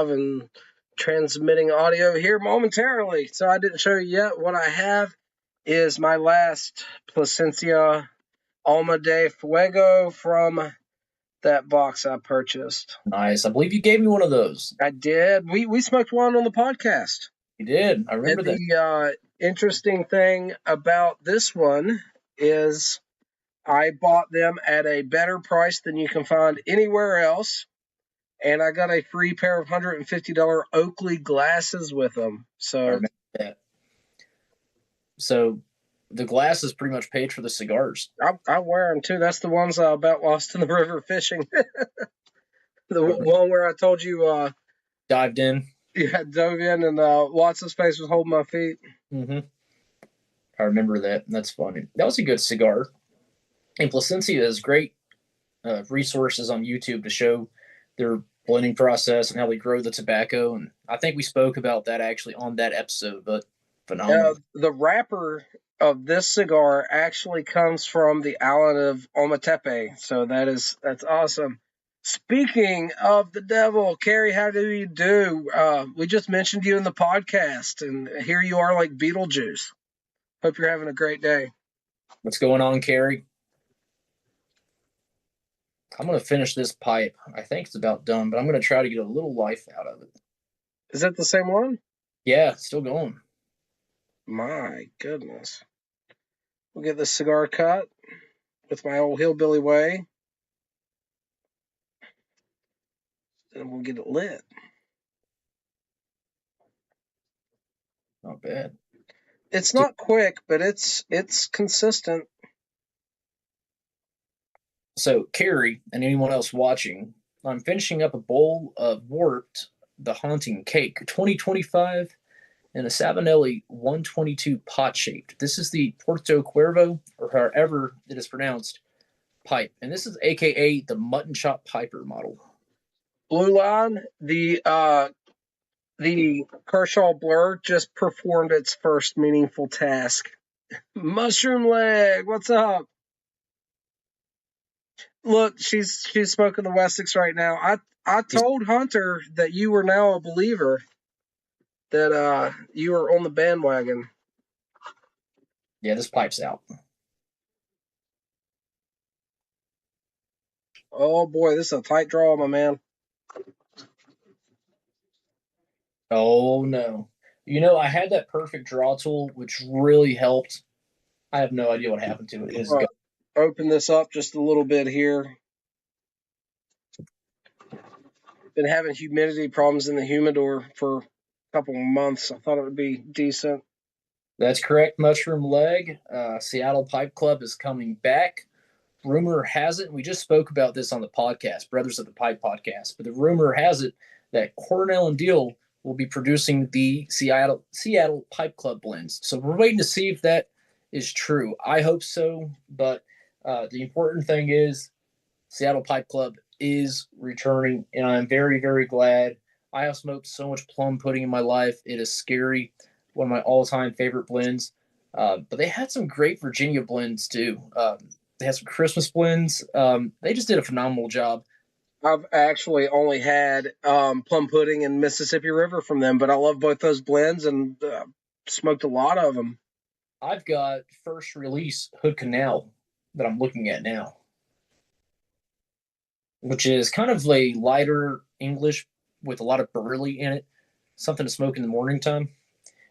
live and transmitting audio here momentarily. So I didn't show you yet. What I have is my last Plasencia Alma de Fuego from that box I purchased. Nice. I believe you gave me one of those. I did. We smoked one on the podcast. You did. I remember that. The interesting thing about this one is I bought them at a better price than you can find anywhere else. And I got a free pair of $150 Oakley glasses with them. I remember that. So the glasses pretty much paid for the cigars. I wear them too. That's the ones I about lost in the river fishing. The one where I told you dived in. Yeah, dove in and lots of space was holding my feet. Mm-hmm. I remember that. That's funny. That was a good cigar. And Plasencia has great resources on YouTube to show their blending process and how they grow the tobacco. And I think we spoke about that actually on that episode, but phenomenal. The wrapper of this cigar actually comes from the island of Ometepe. So that's awesome. Speaking of the devil, Carrie, how do you do? We just mentioned you in the podcast, and here you are like Beetlejuice. Hope you're having a great day. What's going on, Carrie? I'm going to finish this pipe. I think it's about done, but I'm going to try to get a little life out of it. Is that the same one? Yeah, it's still going. My goodness. We'll get this cigar cut with my old hillbilly way. And we'll get it lit. Not bad. It's not quick, but it's consistent. So, Carrie and anyone else watching, I'm finishing up a bowl of Warped, the Haunting Cake 2025 in a Savinelli 122 pot shaped. This is the Puerto Cuervo, or however it is pronounced, pipe. And this is AKA the Mutton Chop Piper model. Blue Line, the Kershaw Blur just performed its first meaningful task. Mushroom Leg, what's up? Look, she's smoking the Wessex right now. I told Hunter that you were now a believer, that you were on the bandwagon. Yeah, this pipe's out. Oh boy, this is a tight draw, my man. Oh no. You know, I had that perfect draw tool, which really helped. I have no idea what happened to it. It's open this up just a little bit here. Been having humidity problems in the humidor for a couple of months. I thought it would be decent. That's correct, Mushroom Leg. Seattle Pipe Club is coming back. Rumor has it, we just spoke about this on the podcast, Brothers of the Pipe podcast, but the rumor has it that Cornell and Deal will be producing the Seattle Pipe Club blends. So we're waiting to see if that is true. I hope so, but the important thing is Seattle Pipe Club is returning, and I'm very, very glad. I have smoked so much plum pudding in my life. It is scary. One of my all-time favorite blends. But they had some great Virginia blends, too. They had some Christmas blends. They just did a phenomenal job. I've actually only had plum pudding and Mississippi River from them, but I love both those blends and smoked a lot of them. I've got first release Hood Canal that I'm looking at now, which is kind of a lighter English with a lot of burley in it, something to smoke in the morning time.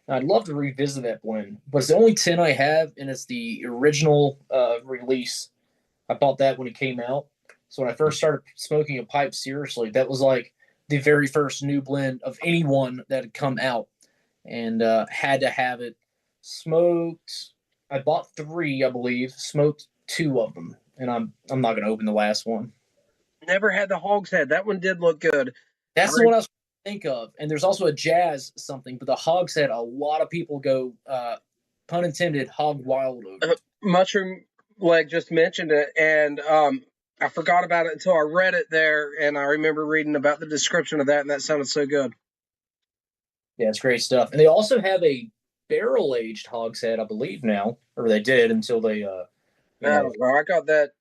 And I'd love to revisit that blend, but it's the only 10 I have, and it's the original release. I bought that when it came out. So when I first started smoking a pipe seriously, that was like the very first new blend of anyone that had come out, and had to have it. Smoked. I bought 3, I believe. Smoked 2 of them, and I'm not going to open the last one. Never had the Hogshead. That one did look good. That's the one I was trying to think of. And there's also a Jazz something, but the Hogshead, a lot of people go, pun intended, hog wild over. Mushroom Leg just mentioned it, and I forgot about it until I read it there, and I remember reading about the description of that, and that sounded so good. Yeah, it's great stuff. And they also have a barrel-aged Hogshead, I believe now, or they did until they I got that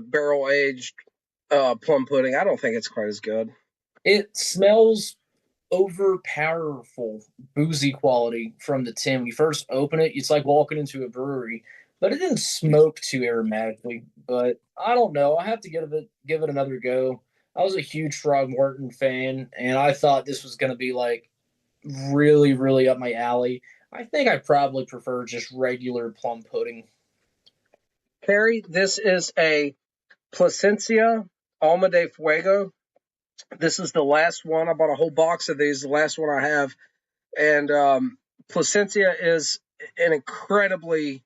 barrel-aged plum pudding. I don't think it's quite as good. It smells overpowerful boozy quality from the tin. When you first open it, it's like walking into a brewery, but it didn't smoke too aromatically. But I don't know. I have to give it another go. I was a huge Throgmorton fan, and I thought this was going to be like really, really up my alley. I think I probably prefer just regular plum pudding. Carrie, this is a Plasencia Alma de Fuego. This is the last one. I bought a whole box of these, the last one I have. And Plasencia is an incredibly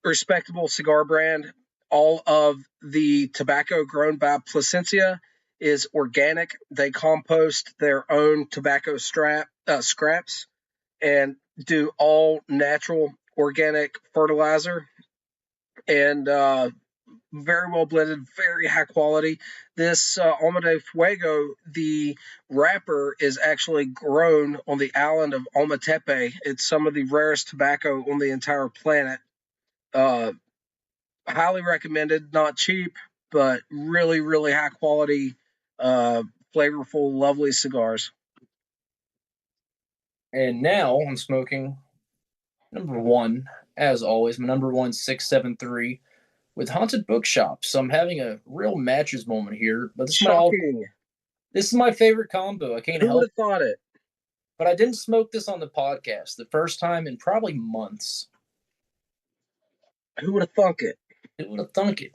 respectable cigar brand. All of the tobacco grown by Plasencia is organic. They compost their own tobacco scraps and do all natural organic fertilizer and very well blended, very high quality. This Alma de Fuego, the wrapper is actually grown on the island of Ometepe. It's some of the rarest tobacco on the entire planet. Uh, Highly recommended, not cheap, but really, really high quality, flavorful, lovely cigars. And now I'm smoking number one, as always, my number one 673 with Haunted Bookshop. So I'm having a real matches moment here, but Shocking. This is my favorite combo. I can't Who would help have thought it? But I didn't smoke this on the podcast the first time in probably months. Who would have thunk it? Who would have thunk it?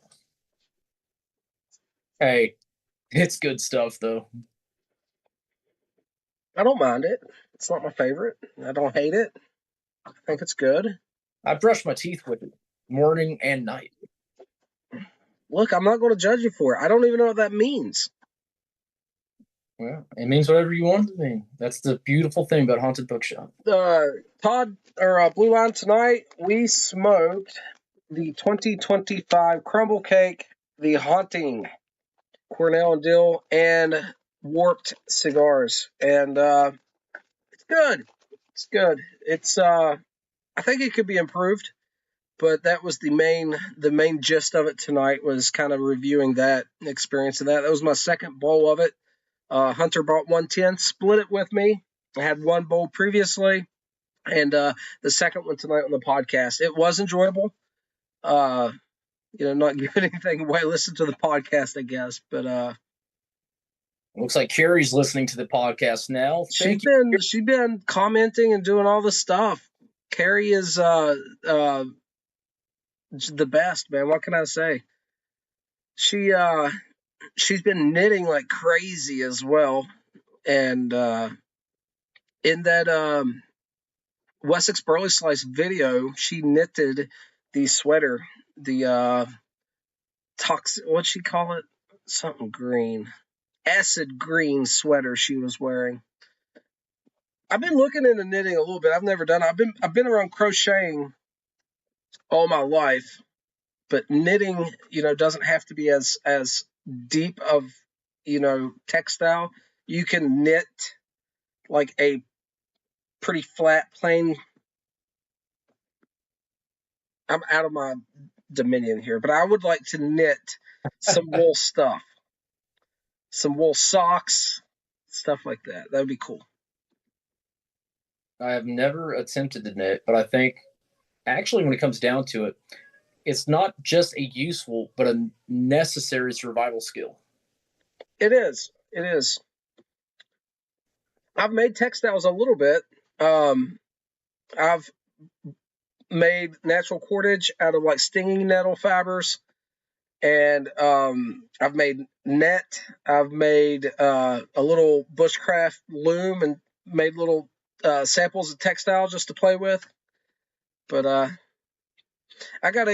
Hey, it's good stuff though. I don't mind it. It's not my favorite. I don't hate it. I think it's good. I brush my teeth with it morning and night. Look, I'm not going to judge you for it. I don't even know what that means. Well, it means whatever you want it to mean. That's the beautiful thing about Haunted Bookshop. Todd, or Blue Line, tonight we smoked the 2025 Crumble Cake, the Haunting, Cornell and Dill, and Warped cigars. And it's good. It's good. It's I think it could be improved, but that was the main gist of it tonight, was kind of reviewing that experience of that. That was my second bowl of it. Hunter brought 110, split it with me. I had one bowl previously, and the second one tonight on the podcast. It was enjoyable. Not giving anything away. Listen to the podcast, I guess. But looks like Carrie's listening to the podcast now. She's been commenting and doing all the stuff. Carrie is the best, man. What can I say? She's been knitting like crazy as well, and in that Wessex Burley Slice video, she knitted the sweater, the what'd she call it? Something green, acid green sweater she was wearing. I've been looking into knitting a little bit. I've never done it. I've been around crocheting all my life, but knitting, doesn't have to be as deep of, textile. You can knit like a pretty flat, plain. I'm out of my dominion here, but I would like to knit some wool stuff, some wool socks, stuff like that. That would be cool. I have never attempted to knit, but I think actually when it comes down to it, it's not just a useful, but a necessary survival skill. It is. It is. I've made textiles a little bit. I've made natural cordage out of like stinging nettle fibers, and I've made net. I've made a little bushcraft loom and made little samples of textile just to play with. But I got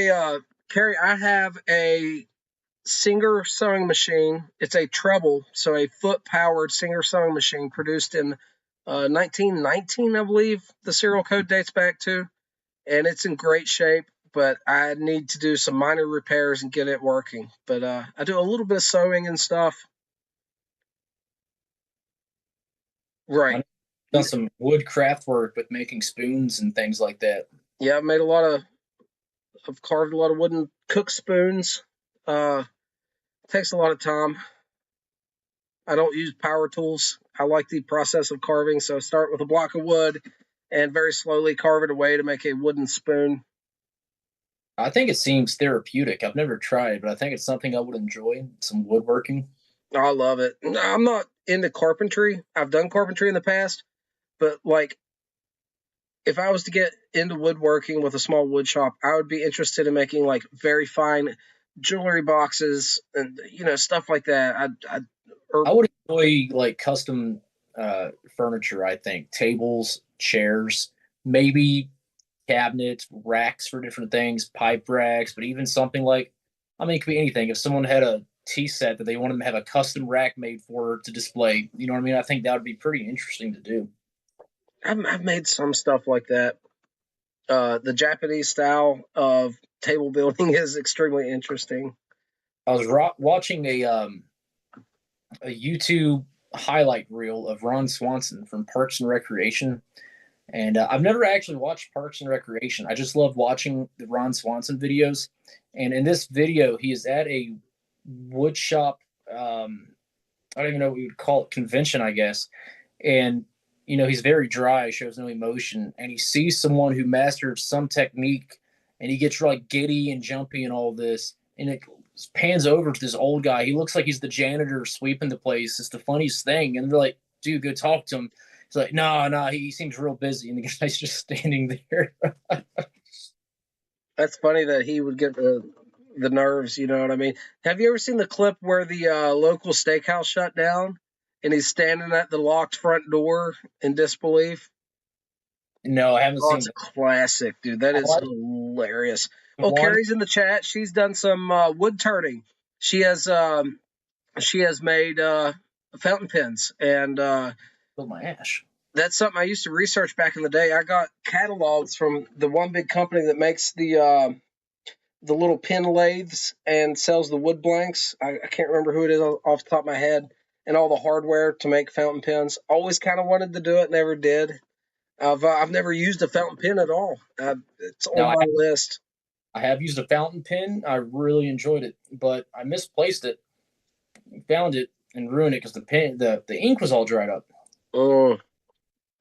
Carrie, I have a Singer sewing machine. It's a treble, so a foot-powered Singer sewing machine produced in 1919, I believe the serial code dates back to, and it's in great shape, but I need to do some minor repairs and get it working. But I do a little bit of sewing and stuff. Right. I've done some wood craft work with making spoons and things like that. Yeah, I've carved a lot of wooden cook spoons. Takes a lot of time. I don't use power tools. I like the process of carving, so I start with a block of wood and very slowly carve it away to make a wooden spoon. I think it seems therapeutic. I've never tried, but I think it's something I would enjoy. Some woodworking. I love it. I'm not into carpentry. I've done carpentry in the past, but like if I was to get into woodworking with a small wood shop, I would be interested in making like very fine jewelry boxes and stuff like that. I would enjoy like custom furniture. I think tables, chairs, maybe cabinets, racks for different things, pipe racks, but even something like, I mean, it could be anything. If someone had a tea set that they wanted to have a custom rack made for to display, you know what I mean? I think that would be pretty interesting to do. I've made some stuff like that. The Japanese style of table building is extremely interesting. I was watching a YouTube highlight reel of Ron Swanson from Parks and Recreation. And I've never actually watched Parks and Recreation. I just love watching the Ron Swanson videos. And in this video, he is at a wood shop. I don't even know what you would call it, convention, I guess. And he's very dry, shows no emotion, and he sees someone who mastered some technique, and he gets like giddy and jumpy and all this, and it pans over to this old guy. He looks like he's the janitor sweeping the place. It's the funniest thing, and they're like, "Dude, go talk to him." He's like, "No, he seems real busy," and the guy's just standing there. That's funny that he would get the nerves. You know what I mean? Have you ever seen the clip where the local steakhouse shut down and he's standing at the locked front door in disbelief? No, I haven't seen It's a classic, dude. That is hilarious. Oh, one. Carrie's in the chat. She's done some wood turning. She has made fountain pens, and Build my ash. that's something I used to research back in the day. I got catalogs from the one big company that makes the little pin lathes and sells the wood blanks. I can't remember who it is off the top of my head, and all the hardware to make fountain pens. Always kind of wanted to do it, never did. I've never used a fountain pen at all. It's on my list. I have used a fountain pen. I really enjoyed it, but I misplaced it, found it, and ruined it because the ink was all dried up. Oh,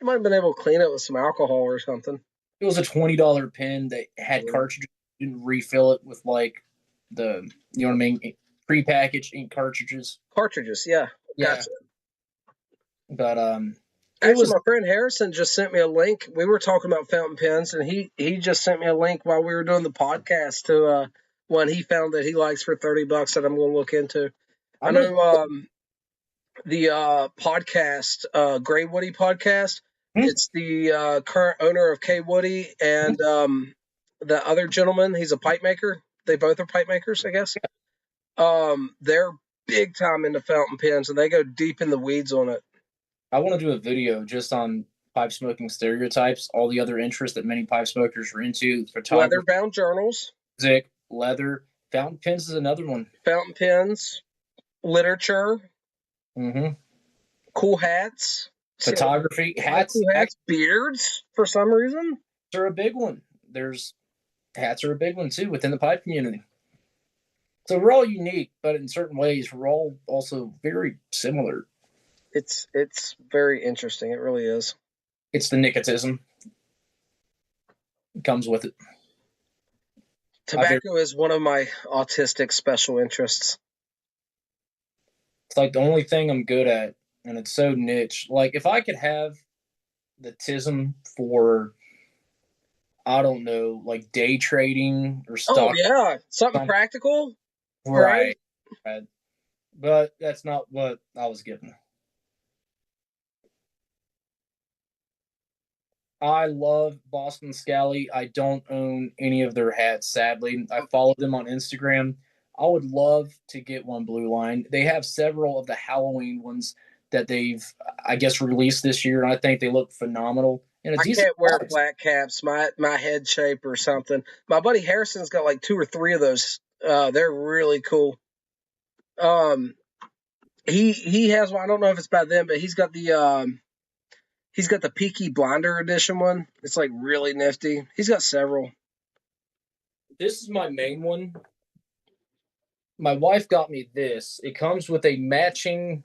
you might have been able to clean it with some alcohol or something. It was a $20 pen that had cartridges. You didn't refill it with like the what I mean, prepackaged ink cartridges. Cartridges, yeah. Gotcha. But actually, my friend Harrison just sent me a link. We were talking about fountain pens, and he just sent me a link while we were doing the podcast to one he found that he likes for $30 that I'm going to look into. I know the podcast, Gray Woody podcast. It's the current owner of K Woody and the other gentleman. He's a pipe maker. They both are pipe makers, I guess. They're big time into fountain pens, and they go deep in the weeds on it. I want to do a video just on pipe smoking stereotypes, all the other interests that many pipe smokers are into. Leather bound journals. Music, leather. Fountain pens is another one. Fountain pens, literature. Mm-hmm. Cool hats. Photography. Hats. Beards, for some reason. Are a big one. Hats are a big one, too, within the pipe community. So we're all unique, but in certain ways, we're all also very similar. It's very interesting. It really is. It's the nicotism. It comes with it. Tobacco is one of my autistic special interests. It's like the only thing I'm good at, and it's so niche. Like, if I could have the tism for, I don't know, like day trading or stock. Oh, yeah. Something practical. Right. But that's not what I was given. I love Boston Scally. I don't own any of their hats, sadly. I follow them on Instagram. I would love to get one Blue Line. They have several of the Halloween ones that they've, I guess, released this year, and I think they look phenomenal. And I can't wear flat caps, my head shape or something. My buddy Harrison's got like 2 or 3 of those. They're really cool. He has one. I don't know if it's by them, but he's got the Peaky Blinder edition one. It's like really nifty. He's got several. This is my main one. My wife got me this. It comes with a matching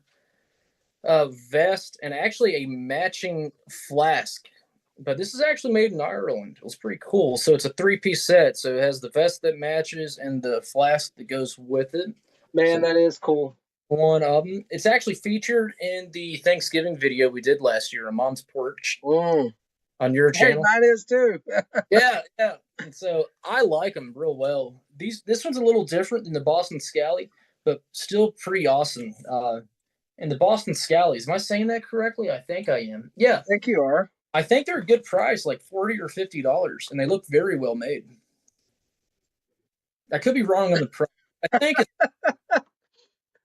vest and actually a matching flask. But this is actually made in Ireland. It was pretty cool. So it's a three-piece set. So it has the vest that matches and the flask that goes with it. Man, So that is cool. one of them. It's actually featured in the Thanksgiving video we did last year on Mom's Porch on your Hey, channel. mine is too. Yeah. And so I like them real well. This one's a little different than the Boston Scally, but still pretty awesome. And the Boston Scallies, am I saying that correctly? I think I am. Yeah, I think you are. I think they're a good price, like $40 or $50, and they look very well made. I could be wrong on the price. I think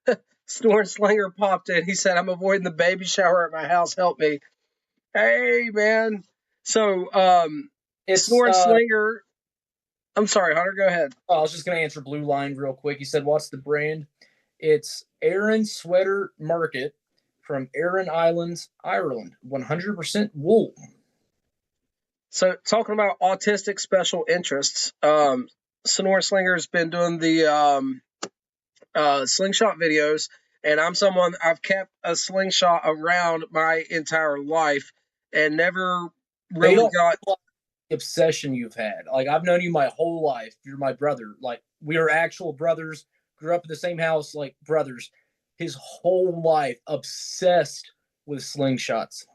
it's Snort Slinger popped in. He said, "I'm avoiding the baby shower at my house. Help me." Hey, man. So, Snort Slinger. I'm sorry, Hunter. Go ahead. I was just going to answer Blue Line real quick. He said, "What's the brand?" It's Aran Sweater Market from Aran Islands, Ireland. 100% wool. So, talking about autistic special interests, Sonora Slinger's been doing the slingshot videos, and I'm someone, I've kept a slingshot around my entire life and never really got the obsession you've had. Like, I've known you my whole life. You're my brother. Like, we are actual brothers, grew up in the same house, like brothers. His whole life obsessed with slingshots.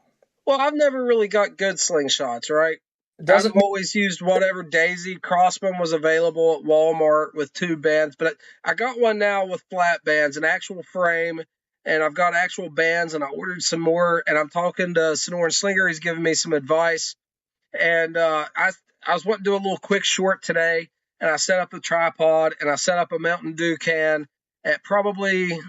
Well, I've never really got good slingshots, right? I've always used whatever Daisy Crossman was available at Walmart with tube bands, but I got one now with flat bands, an actual frame, and I've got actual bands, and I ordered some more, and I'm talking to Sonoran Slinger. He's giving me some advice, and I was wanting to do a little quick short today, and I set up a tripod, and I set up a Mountain Dew can at probably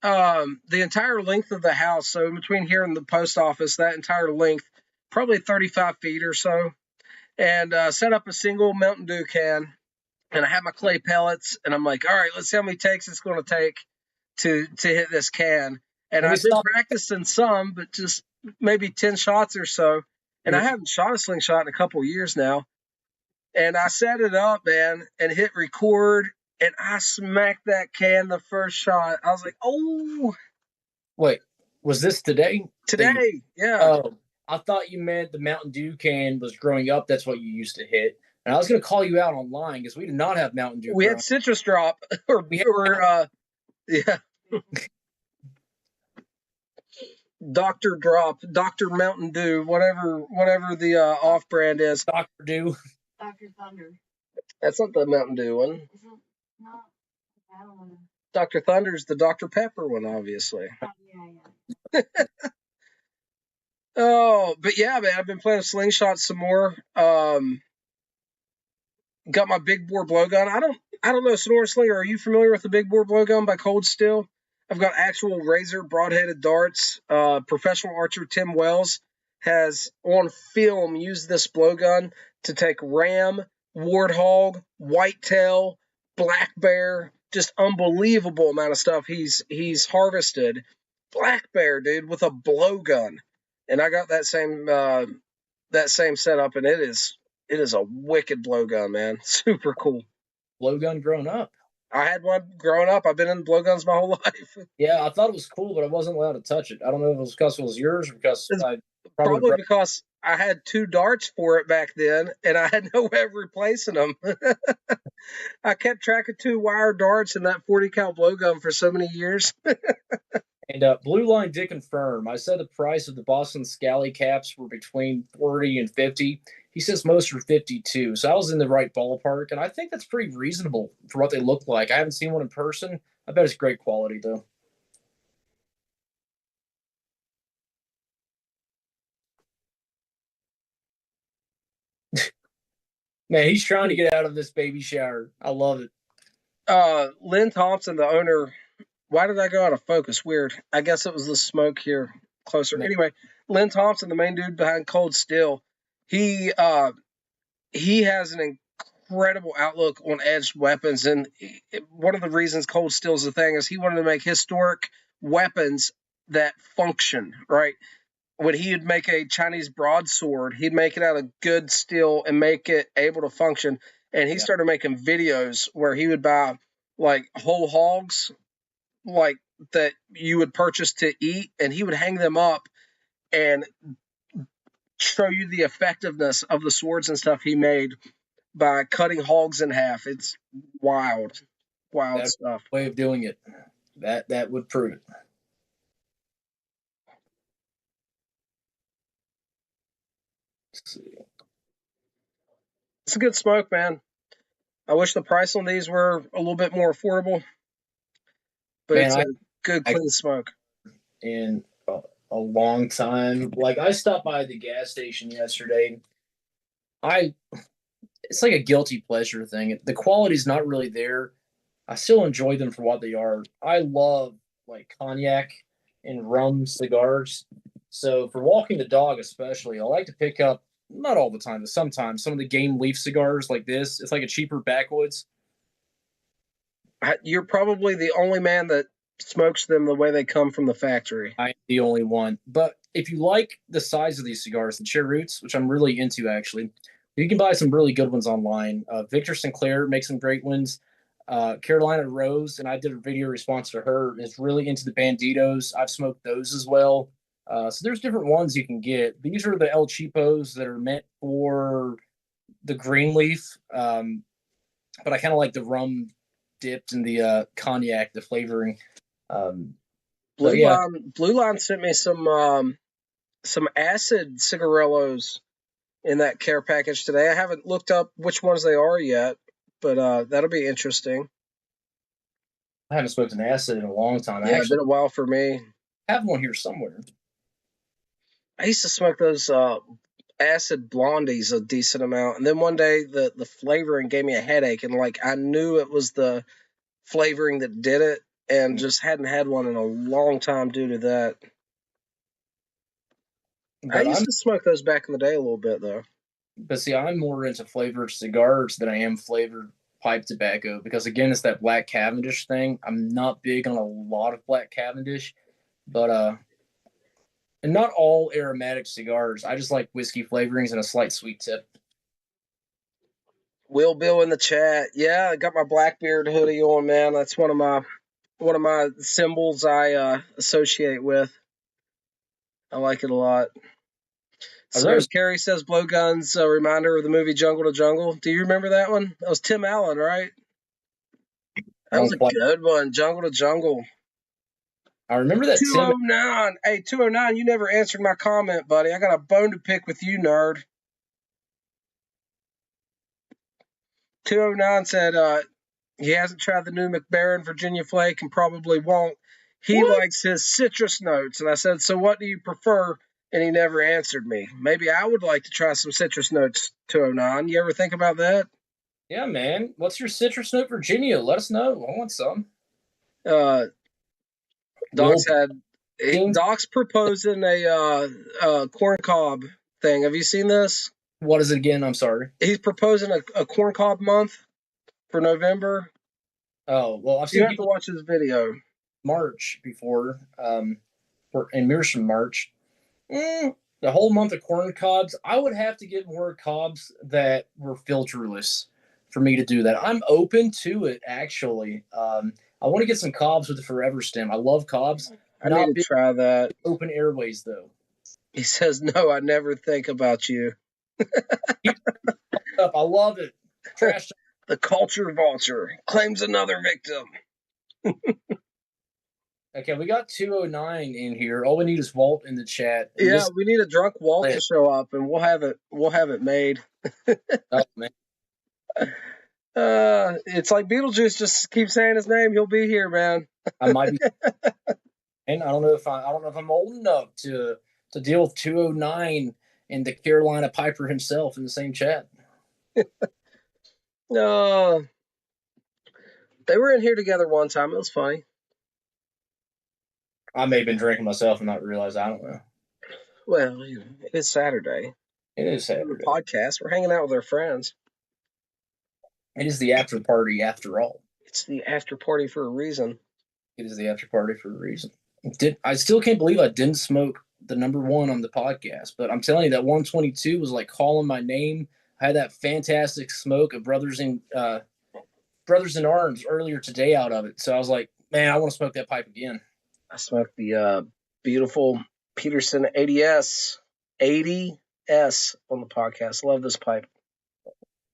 the entire length of the house, so in between here and the post office, that entire length, probably 35 feet or so. And set up a single Mountain Dew can, and I have my clay pellets, and I'm like, all right, let's see how many takes it's going to take to hit this can. And I've been practicing some, but just maybe 10 shots or so. And I haven't shot a slingshot in a couple years now. And I set it up, man, and hit record, and I smacked that can the first shot. I was like, oh. Wait, was this today? Today, yeah. Oh. I thought you meant the Mountain Dew can was growing up. That's what you used to hit. And I was going to call you out online because we did not have Mountain Dew. We had Citrus Drop yeah. Dr. Drop, Dr. Mountain Dew, whatever the off brand is. Dr. Dew. Dr. Thunder. That's not the Mountain Dew one. Is it not? I don't know. Dr. Thunder's the Dr. Pepper one, obviously. Yeah. Oh, but yeah, man, I've been playing slingshot some more. Got my big bore blowgun. I don't know, Sonora Slinger, are you familiar with the big bore blowgun by Cold Steel? I've got actual razor broad-headed darts. Professional archer Tim Wells has on film used this blowgun to take ram, warthog, whitetail, black bear, just unbelievable amount of stuff he's harvested. Black bear, dude, with a blowgun. And I got that same setup, and it is a wicked blowgun, man. Super cool. Blowgun growing up. I had one growing up. I've been in blowguns my whole life. Yeah, I thought it was cool, but I wasn't allowed to touch it. I don't know if it was because it was yours or because probably because I had 2 darts for it back then, and I had no way of replacing them. I kept track of 2 wire darts in that 40 cal blowgun for so many years. And Blue Line did confirm. I said the price of the Boston Scally caps were between 40 and 50. He says most are 52. So I was in the right ballpark, and I think that's pretty reasonable for what they look like. I haven't seen one in person. I bet it's great quality, though. Man, he's trying to get out of this baby shower. I love it. Lynn Thompson, the owner. Why did I go out of focus? Weird. I guess it was the smoke here closer. Yeah. Anyway, Lynn Thompson, the main dude behind Cold Steel, he has an incredible outlook on edged weapons. And one of the reasons Cold Steel is a thing is he wanted to make historic weapons that function, right? When he would make a Chinese broadsword, he'd make it out of good steel and make it able to function. And he started making videos where he would buy like whole hogs, like that you would purchase to eat, and he would hang them up and show you the effectiveness of the swords and stuff he made by cutting hogs in half. It's wild That's stuff. the way of doing it. That would prove it. Let's see. It's a good smoke, man. I wish the price on these were a little bit more affordable, but Man, it's a good clean smoke. In a long time. Like, I stopped by the gas station yesterday. It's like a guilty pleasure thing. The quality's not really there. I still enjoy them for what they are. I love like cognac and rum cigars. So for walking the dog especially, I like to pick up, not all the time, but sometimes, some of the Game Leaf cigars like this. It's like a cheaper backwoods. You're probably the only man that smokes them the way they come from the factory. I'm the only one. But if you like the size of these cigars, the Cheroots, which I'm really into actually, you can buy some really good ones online. Victor Sinclair makes some great ones. Carolina Rose, and I did a video response to her, is really into the Banditos. I've smoked those as well. So there's different ones you can get. These are the El Cheapos that are meant for the green leaf. But I kind of like the rum dipped in the cognac, the flavoring. Blue Line sent me some acid cigarillos in that care package today. I haven't looked up which ones they are yet, but that'll be interesting. I haven't smoked an acid in a long time. Yeah, it's been a while for me. I have one here somewhere. I used to smoke those acid blondies a decent amount, and then one day the flavoring gave me a headache, and like I knew it was the flavoring that did it, and just hadn't had one in a long time due to that. But I used to smoke those back in the day a little bit, though. But see, I'm more into flavored cigars than I am flavored pipe tobacco because, again, it's that Black Cavendish thing. I'm not big on a lot of Black Cavendish, but and not all aromatic cigars. I just like whiskey flavorings and a slight sweet tip. Will Bill in the chat. Yeah, I got my Blackbeard hoodie on, man. That's one of my symbols I associate with. I like it a lot. So Carrie says Blowgun's a reminder of the movie Jungle to Jungle. Do you remember that one? That was Tim Allen, right? That was a good one, Jungle to Jungle. I remember that. 209. Hey, 209, you never answered my comment, buddy. I got a bone to pick with you, nerd. 209 said he hasn't tried the new McBaron Virginia Flake and probably won't. He likes his citrus notes. And I said, so what do you prefer? And he never answered me. Maybe I would like to try some citrus notes, 209. You ever think about that? Yeah, man. What's your citrus note, Virginia? Let us know. I want some. Doc's proposing a corn cob thing. Have you seen this? What is it again? I'm sorry. He's proposing a corn cob month for November. Oh, well, I've seen people watch his video. March before, and mirrors from March. The whole month of corn cobs. I would have to get more cobs that were filterless for me to do that. I'm open to it, actually. I want to get some cobs with the Forever Stem. I love cobs. I need to try that. Open airways, though. He says, no, I never think about you. I love it. Trash. The culture vulture claims another victim. Okay, we got 209 in here. All we need is Walt in the chat. Yeah, we need a drunk Walt to show up, and we'll have it made. Oh, man. It's like Beetlejuice. Just keep saying his name. He'll be here, man. I might be. And I don't know if I'm old enough to deal with 209 and the Carolina Piper himself in the same chat. No, they were in here together one time. It was funny. I may have been drinking myself and not realize. I don't know. Well, it's Saturday. It is Saturday. Podcast. We're hanging out with our friends. It is the after party after all. It's the after party for a reason. It is the after party for a reason. I still can't believe I didn't smoke the number one on the podcast, but I'm telling you that 122 was like calling my name. I had that fantastic smoke of Brothers in Arms earlier today out of it. So I was like, man, I want to smoke that pipe again. I smoked the beautiful Peterson 80S on the podcast. Love this pipe.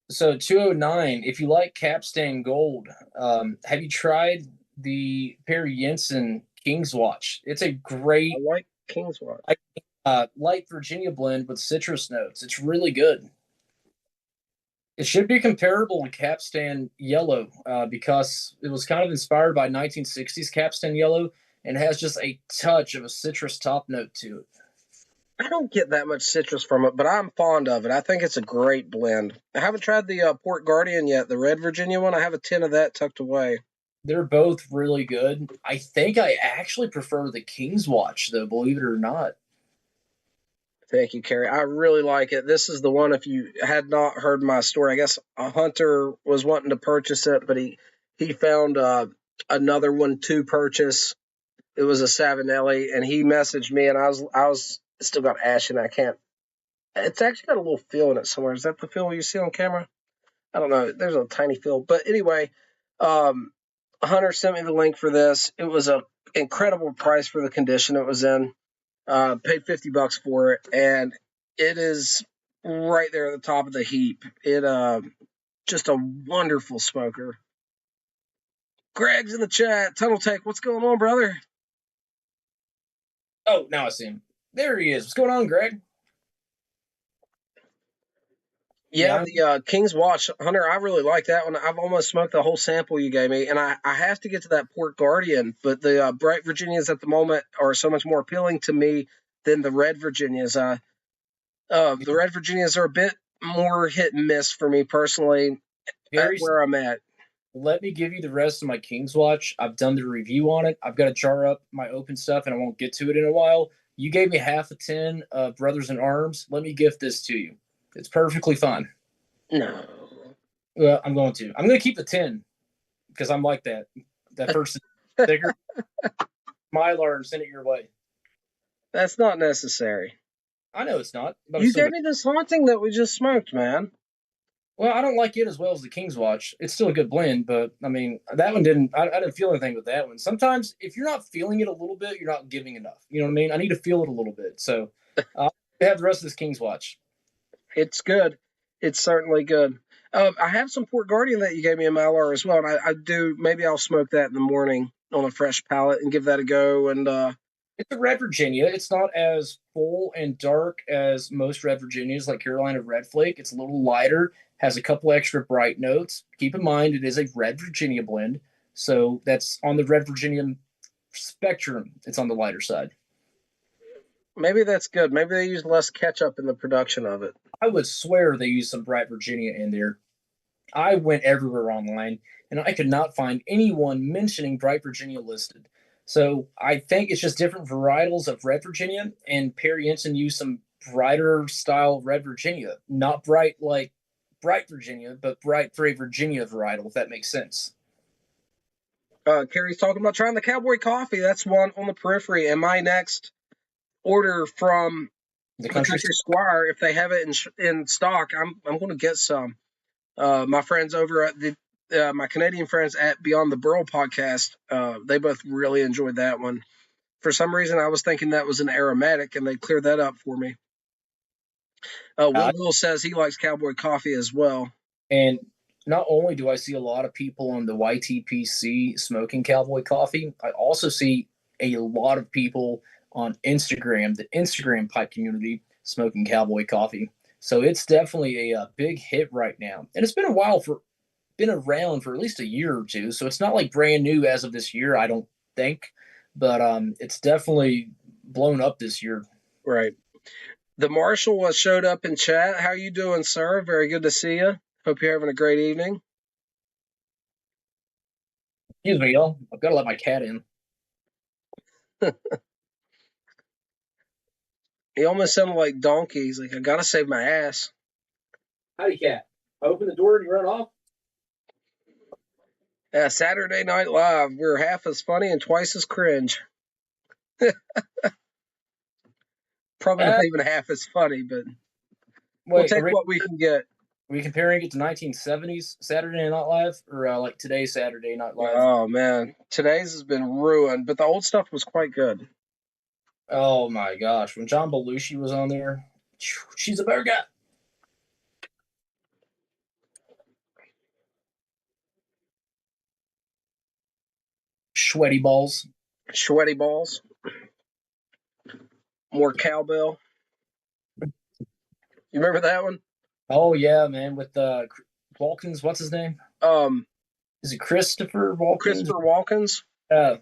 So 209, if you like Capstan Gold, have you tried the Perry Jensen King's Watch? It's a great I like King's Watch. light Virginia blend with citrus notes. It's really good. It should be comparable to Capstan Yellow because it was kind of inspired by 1960s Capstan Yellow and has just a touch of a citrus top note to it. I don't get that much citrus from it, but I'm fond of it. I think it's a great blend. I haven't tried the Port Guardian yet, the Red Virginia one. I have a tin of that tucked away. They're both really good. I think I actually prefer the King's Watch, though, believe it or not. Thank you, Carrie. I really like it. This is the one, if you had not heard my story, I guess a hunter was wanting to purchase it, but he found another one to purchase. It was a Savinelli, and he messaged me, and I was still got ash, and I can't. It's actually got a little feel in it somewhere. Is that the feel you see on camera? I don't know. There's a tiny feel, but anyway, Hunter sent me the link for this. It was an incredible price for the condition it was in. Paid $50 for it, and it is right there at the top of the heap. It just a wonderful smoker. Greg's in the chat. Tunnel Tech, what's going on, brother? Oh, now I see him. There he is. What's going on, Greg? Yeah, the King's Watch, Hunter, I really like that one. I've almost smoked the whole sample you gave me, and I have to get to that Port Guardian, but the Bright Virginias at the moment are so much more appealing to me than the Red Virginias. The Red Virginias are a bit more hit and miss for me personally where I'm at. Let me give you the rest of my King's Watch. I've done the review on it. I've got to jar up my open stuff, and I won't get to it in a while. You gave me half a tin of Brothers in Arms. Let me gift this to you. It's perfectly fine. No. Well, I'm going to keep the 10 because I'm like that. That first sticker, Mylar, and send it your way. That's not necessary. I know it's not. But you gave me this haunting that we just smoked, man. Well, I don't like it as well as the King's Watch. It's still a good blend, but I mean, that one didn't. I didn't feel anything with that one. Sometimes, if you're not feeling it a little bit, you're not giving enough. You know what I mean? I need to feel it a little bit. So, I have the rest of this King's Watch. It's good. It's certainly good. I have some Port Guardian that you gave me in Mylar as well, and I do. Maybe I'll smoke that in the morning on a fresh palate and give that a go. And it's a Red Virginia. It's not as full and dark as most Red Virginias, like Carolina Red Flake. It's a little lighter. Has a couple extra bright notes. Keep in mind, it is a Red Virginia blend, so that's on the Red Virginia spectrum. It's on the lighter side. Maybe that's good. Maybe they use less ketchup in the production of it. I would swear they used some Bright Virginia in there. I went everywhere online, and I could not find anyone mentioning Bright Virginia listed. So I think it's just different varietals of Red Virginia, and Perry Jensen used some brighter style Red Virginia. Not bright like Bright Virginia, but bright for a Virginia varietal, if that makes sense. Carrie's talking about trying the Cowboy Coffee. That's one on the periphery. And my next order from the Country Squire, if they have it in stock, I'm going to get some. My friends over at my Canadian friends at Beyond the Burl podcast, they both really enjoyed that one. For some reason, I was thinking that was an aromatic, and they cleared that up for me. Will says he likes Cowboy Coffee as well. And not only do I see a lot of people on the YTPC smoking Cowboy Coffee, I also see a lot of people on Instagram, the Instagram pipe community, smoking Cowboy Coffee. So it's definitely a big hit right now. And it's been around for at least a year or two. So it's not like brand new as of this year, I don't think. But it's definitely blown up this year. Right. The Marshal showed up in chat. How you doing, sir? Very good to see you. Hope you're having a great evening. Excuse me, y'all. I've got to let my cat in. He almost sounded like Donkey. He's like, I got to save my ass. Howdy, cat. I open the door and you run off? Saturday Night Live. We're half as funny and twice as cringe. Probably not even half as funny, but we'll take what we can get. we comparing it to 1970s Saturday Night Live or like today's Saturday Night Live? Oh man, today's has been ruined, but the old stuff was quite good. Oh my gosh, when John Belushi was on there, she's a burger. Sweaty balls. Sweaty balls. More cowbell. You remember that one? Oh yeah, man, with Walkins. What's his name? Is it Christopher Walkins? Christopher Walkens. Yeah.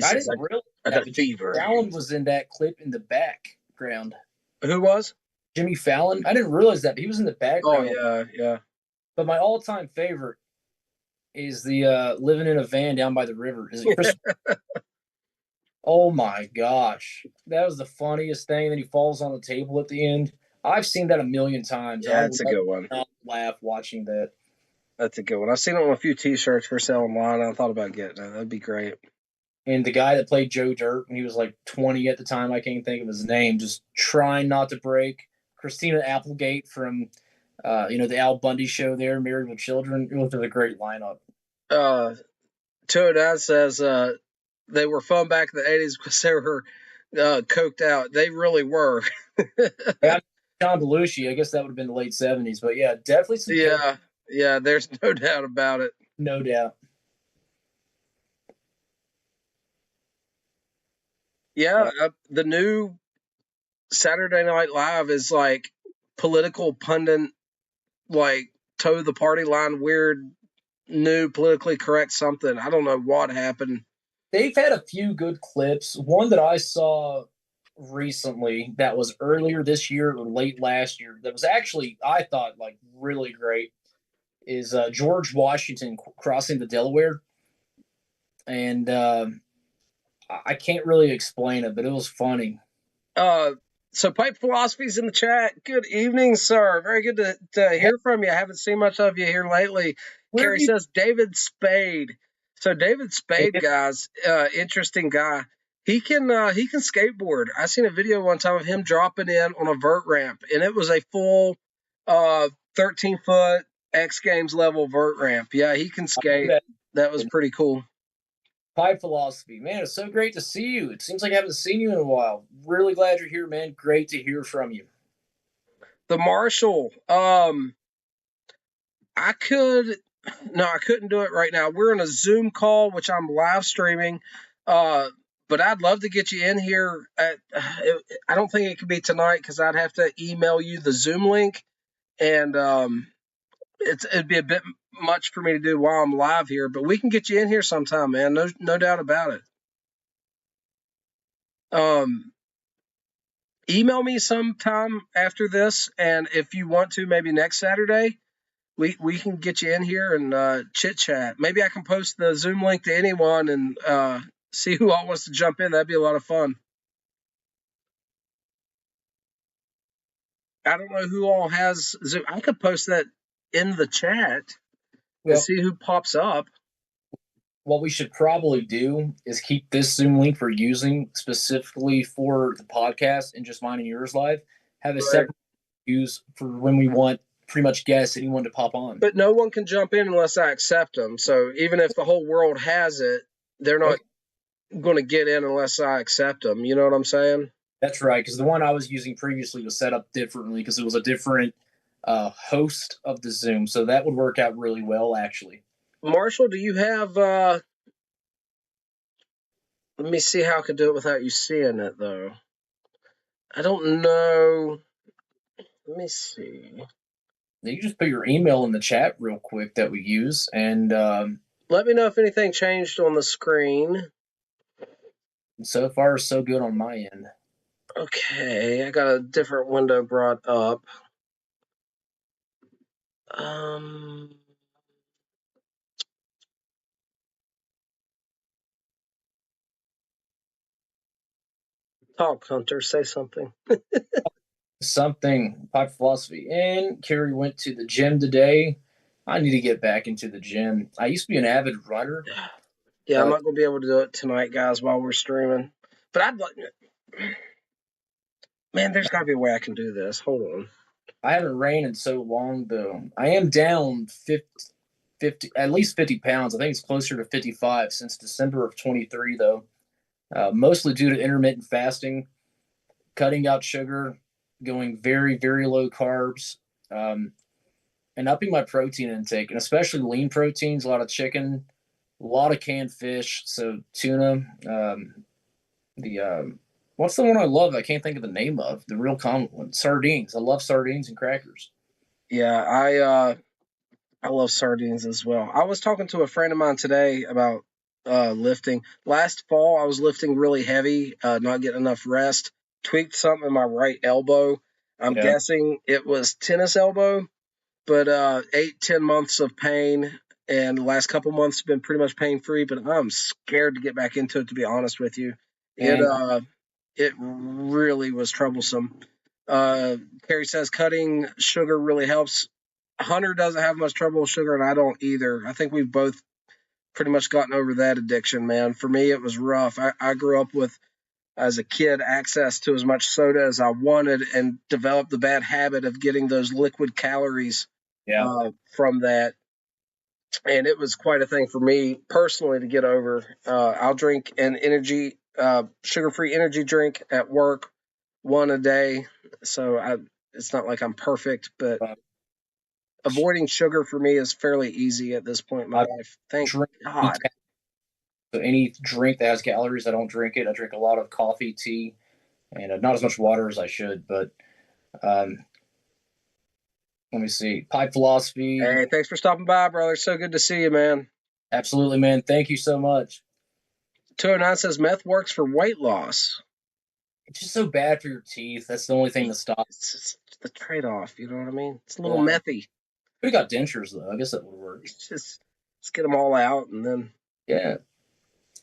I didn't realize I that. got fever. Fallon was in that clip in the background. Who was? Jimmy Fallon. I didn't realize that, but he was in the background. Oh yeah. But my all-time favorite is the living in a van down by the river. Is it Christopher? Oh my gosh, that was the funniest thing. Then he falls on the table at the end. I've seen that a million times. Yeah, that's a good one. I'll laugh watching that. That's a good one. I've seen it on a few T-shirts for sale online. I thought about getting it. That'd be great. And the guy that played Joe Dirt, and he was like 20 at the time, I can't think of his name, just trying not to break. Christina Applegate from, the Al Bundy show there, Married with Children. It was a great lineup. Dad says they were fun back in the 80s because they were coked out. They really were. John Belushi, I guess that would have been the late 70s. But yeah, definitely some. Yeah, there's no doubt about it. No doubt. Yeah, the new Saturday Night Live is like political pundit, like toe the party line, weird, new politically correct something. I don't know what happened. They've had a few good clips. One that I saw recently that was earlier this year or late last year that was actually, I thought, like really great is George Washington crossing the Delaware. And I can't really explain it, but it was funny. So Pipe Philosophy's in the chat. Good evening, sir. Very good to hear from you. I haven't seen much of you here lately. Carrie says David Spade. So David Spade, guys, interesting guy. He can skateboard. I seen a video one time of him dropping in on a vert ramp, and it was a full 13-foot X Games level vert ramp. Yeah, he can skate. That was pretty cool. Pipe Philosophy, man, it's so great to see you. It seems like I haven't seen you in a while. Really glad you're here, man. Great to hear from you. The Marshall, I couldn't do it right now. We're in a Zoom call, which I'm live streaming, but I'd love to get you in here. I don't think it could be tonight because I'd have to email you the Zoom link, and it'd be a bit much for me to do while I'm live here, but we can get you in here sometime, man. No doubt about it. Email me sometime after this, and if you want to, maybe next Saturday, we can get you in here and chit chat. Maybe I can post the Zoom link to anyone and see who all wants to jump in. That'd be a lot of fun. I don't know who all has Zoom. I could post that in the chat. We'll see who pops up. What we should probably do is keep this Zoom link we're using specifically for the podcast and just mine and yours live. Have a separate use for when we want pretty much guess anyone to pop on. But no one can jump in unless I accept them. So even if the whole world has it, they're not going to get in unless I accept them. You know what I'm saying? That's right, because the one I was using previously was set up differently because it was a different host of the Zoom, so that would work out really well, actually. Marshall, do you have? Let me see how I could do it without you seeing it, though. I don't know. Let me see. You can just put your email in the chat real quick that we use, and let me know if anything changed on the screen. So far, so good on my end. Okay, I got a different window brought up. Talk, Hunter. Say something. Something. Pipe Philosophy. And Carrie went to the gym today. I need to get back into the gym. I used to be an avid runner. Yeah, I'm not going to be able to do it tonight, guys, while we're streaming. But I'd like... Man, there's got to be a way I can do this. Hold on. I haven't ran in so long though. I am down 50 at least 50 pounds. I think it's closer to 55 since December of 23 though. Mostly due to intermittent fasting, cutting out sugar, going very, very low carbs, um, and upping my protein intake, and especially lean proteins, a lot of chicken, a lot of canned fish, so tuna. The What's the one I love? I can't think of the name of the real common one. Sardines. I love sardines and crackers. Yeah, I love sardines as well. I was talking to a friend of mine today about lifting. Last fall, I was lifting really heavy, not getting enough rest. Tweaked something in my right elbow. I'm Yeah. guessing it was tennis elbow, but 8-10 months of pain, and the last couple months have been pretty much pain free. But I'm scared to get back into it. To be honest with you, it And it really was troublesome. Carrie says cutting sugar really helps. Hunter doesn't have much trouble with sugar, and I don't either. I think we've both pretty much gotten over that addiction, man. For me, it was rough. I grew up with, as a kid, access to as much soda as I wanted and developed the bad habit of getting those liquid calories yeah, from that. And it was quite a thing for me personally to get over. I'll drink an sugar-free energy drink at work, one a day. It's not like I'm perfect, but uh, avoiding sugar for me is fairly easy at this point in my I life. Thank drink any, God. so any drink that has calories, I don't drink it. I drink a lot of coffee, tea, and not as much water as I should. But um, let me see. Pipe philosophy. Hey, thanks for stopping by, brother. So good to see you, man. Absolutely, man. Thank you so much. 209 says meth works for weight loss. It's just so bad for your teeth. That's the only thing that stops. It's just the trade off. You know what I mean? It's a little Yeah. methy. We got dentures though. I guess that would work. It's just get them all out and then. Yeah.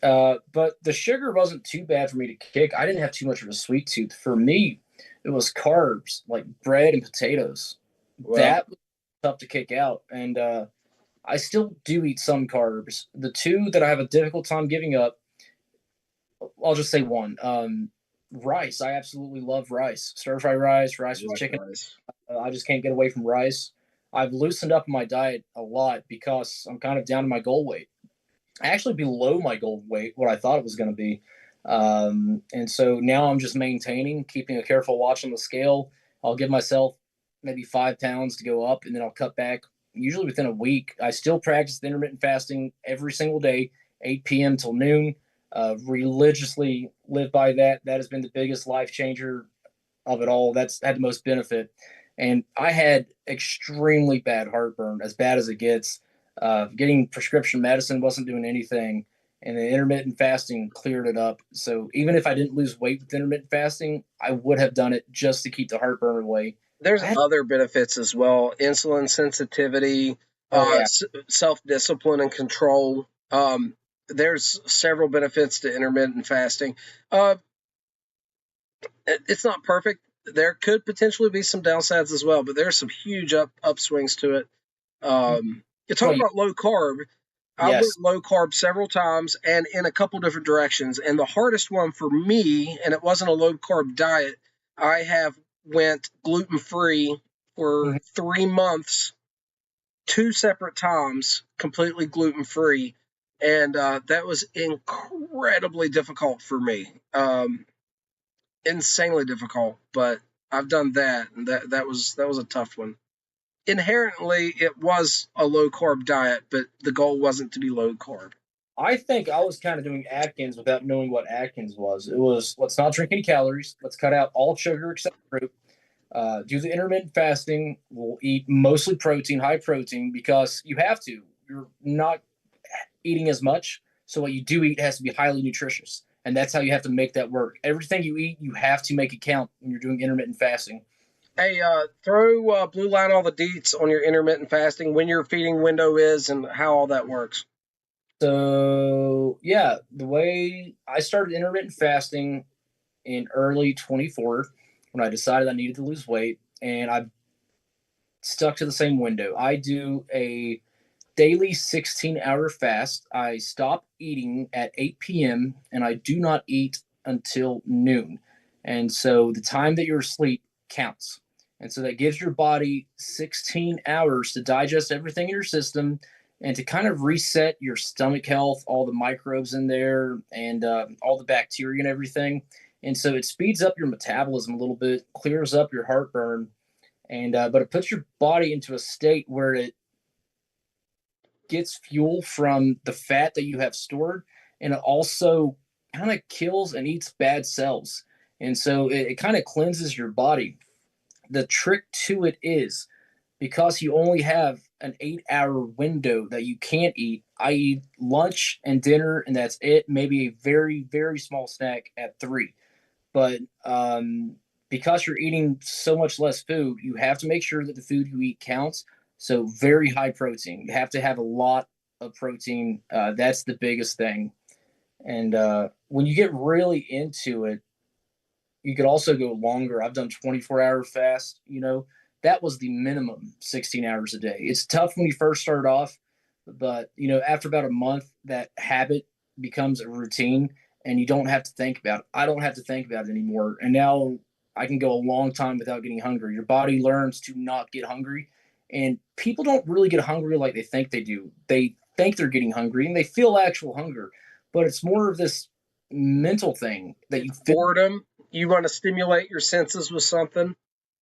But the sugar wasn't too bad for me to kick. I didn't have too much of a sweet tooth. For me, it was carbs like bread and potatoes. Well, That was tough to kick out. And I still do eat some carbs. The two that I have a difficult time giving up, I'll just say one. Rice. I absolutely love rice. Stir fry rice, rice with chicken. rice. I just can't get away from rice. I've loosened up my diet a lot because I'm kind of down to my goal weight. Actually below my goal weight, what I thought it was going to be. And so now I'm just maintaining, keeping a careful watch on the scale. I'll give myself maybe 5 pounds to go up, and then I'll cut back usually within a week. I still practice the intermittent fasting every single day, 8 p.m. till noon. Religiously live by that. That has been the biggest life changer of it all. That's had the most benefit. And I had extremely bad heartburn, as bad as it gets. Getting prescription medicine wasn't doing anything, and the intermittent fasting cleared it up. So even if I didn't lose weight with intermittent fasting, I would have done it just to keep the heartburn away. There's I had, other benefits as well: insulin sensitivity, oh yeah, self discipline and control. There's several benefits to intermittent fasting. Uh, it's not perfect. There could potentially be some downsides as well, but there's some huge upswings to it. You're talking about low carb. I went yes, low carb several times and in a couple different directions. And the hardest one for me, and it wasn't a low carb diet, I have went gluten free for mhm. 3 months, two separate times, completely gluten free. And that was incredibly difficult for me. Insanely difficult, but I've done that, and that was a tough one. Inherently, it was a low carb diet, but the goal wasn't to be low carb. I think I was kind of doing Atkins without knowing what Atkins was. It was let's not drink any calories, let's cut out all sugar except fruit. Do the intermittent fasting. We'll eat mostly protein, high protein, because you have to. You're not eating as much. So what you do eat has to be highly nutritious. And that's how you have to make that work. Everything you eat, you have to make it count when you're doing intermittent fasting. Hey, throw Blue Line all the deets on your intermittent fasting, when your feeding window is, and how all that works. So, yeah, the way I started intermittent fasting in early 24 when I decided I needed to lose weight, and I stuck to the same window. I do a daily 16-hour fast. I stop eating at 8 p.m. and I do not eat until noon. And so the time that you're asleep counts. And so that gives your body 16 hours to digest everything in your system and to kind of reset your stomach health, all the microbes in there, and all the bacteria and everything. And so it speeds up your metabolism a little bit, clears up your heartburn, and but it puts your body into a state where it gets fuel from the fat that you have stored, and it also kind of kills and eats bad cells. And so it kind of cleanses your body. The trick to it is because you only have an 8-hour window that you can't eat, i.e., lunch and dinner, and that's it. Maybe a very, very small snack at 3. But because you're eating so much less food, you have to make sure that the food you eat counts. So very high protein. You have to have a lot of protein. That's the biggest thing. And when you get really into it, you could also go longer. I've done 24-hour fast. That was the minimum 16 hours a day. It's tough when you first start off, but after about a month, that habit becomes a routine, and you don't have to think about it. I don't have to think about it anymore. And now I can go a long time without getting hungry. Your body learns to not get hungry. And people don't really get hungry like they think they do. They think they're getting hungry and they feel actual hunger, but it's more of this mental thing that you feel. Boredom. You want to stimulate your senses with something.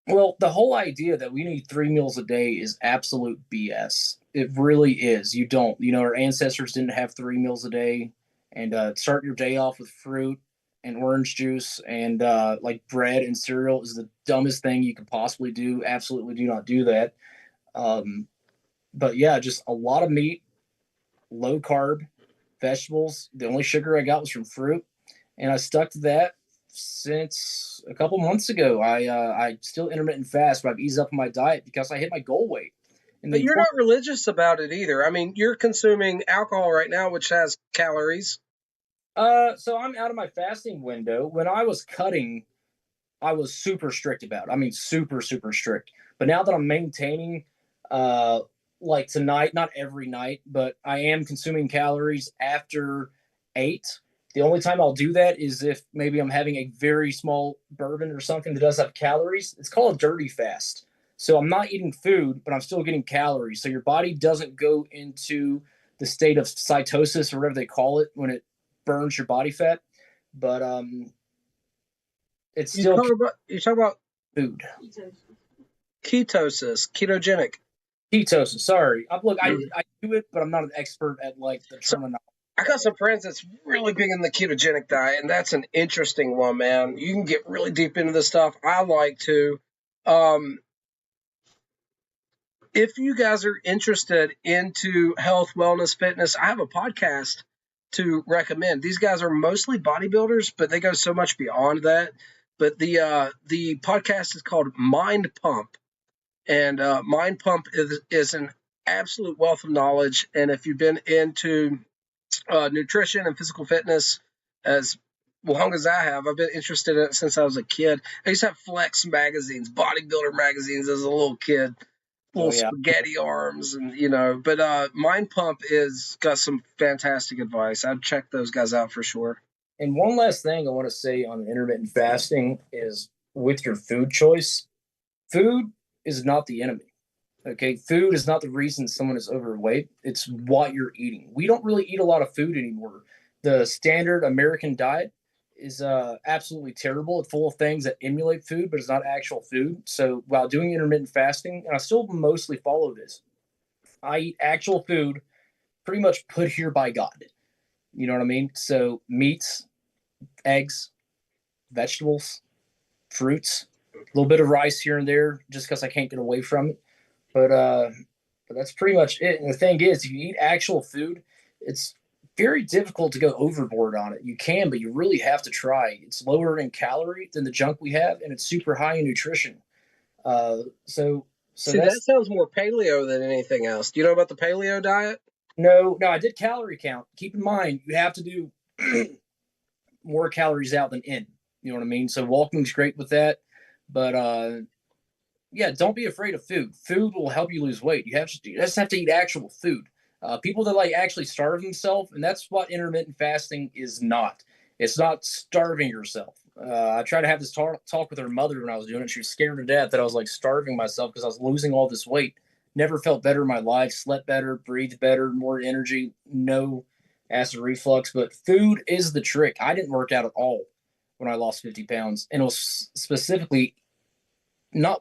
Well, the whole idea that we need 3 meals a day is absolute BS. It really is. You don't. Our ancestors didn't have 3 meals a day. And start your day off with fruit and orange juice and like bread and cereal is the dumbest thing you could possibly do. Absolutely do not do that. But yeah, just a lot of meat, low carb, vegetables. The only sugar I got was from fruit, and I stuck to that since a couple months ago. I still intermittent fast, but I've eased up on my diet because I hit my goal weight. But you're not religious about it either. I mean, you're consuming alcohol right now, which has calories. So I'm out of my fasting window. When I was cutting, I was super strict about it. I mean, super, super strict. But now that I'm maintaining, like tonight, not every night, but I am consuming calories after 8. The only time I'll do that is if maybe I'm having a very small bourbon or something that does have calories. It's called a dirty fast. So I'm not eating food, but I'm still getting calories. So your body doesn't go into the state of cytosis or whatever they call it when it burns your body fat. But it's still you talk about food. Ketosis, ketogenic. Ketosis. Sorry, I do it, but I'm not an expert at like the terminology. I got some friends that's really big in the ketogenic diet, and that's an interesting one, man. You can get really deep into this stuff. I like to. If you guys are interested into health, wellness, fitness, I have a podcast to recommend. These guys are mostly bodybuilders, but they go so much beyond that. But the podcast is called Mind Pump, and Mind Pump is an absolute wealth of knowledge. And if you've been into nutrition and physical fitness as long as I have, I've been interested in it since I was a kid. I used to have Flex magazines, bodybuilder magazines as a little kid. Little spaghetti arms, and but Mind Pump is got some fantastic advice. I'd check those guys out for sure. And one last thing I want to say on intermittent fasting is with your food choice, food is not the enemy. Okay, food is not the reason someone is overweight. It's what you're eating. We don't really eat a lot of food anymore. The standard American diet is absolutely terrible. It's full of things that emulate food, but it's not actual food. So while doing intermittent fasting, and I still mostly follow this, I eat actual food pretty much put here by God. You know what I mean? So meats, eggs, vegetables, fruits, a little bit of rice here and there just because I can't get away from it. But that's pretty much it. And the thing is, if you eat actual food, it's very difficult to go overboard on it. You can, but you really have to try. It's lower in calorie than the junk we have, and it's super high in nutrition. So that sounds more paleo than anything else. Do you know about the paleo diet? No, I did calorie count. Keep in mind, you have to do more calories out than in. You know what I mean? So walking's great with that, but yeah, don't be afraid of food. Food will help you lose weight. You just have to eat actual food. People that like actually starve themselves, and that's what intermittent fasting is not. It's not starving yourself. I tried to have this talk with her mother when I was doing it. She was scared to death that I was like starving myself because I was losing all this weight. Never felt better in my life, slept better, breathed better, more energy, no acid reflux. But food is the trick. I didn't work out at all when I lost 50 pounds. And it was specifically not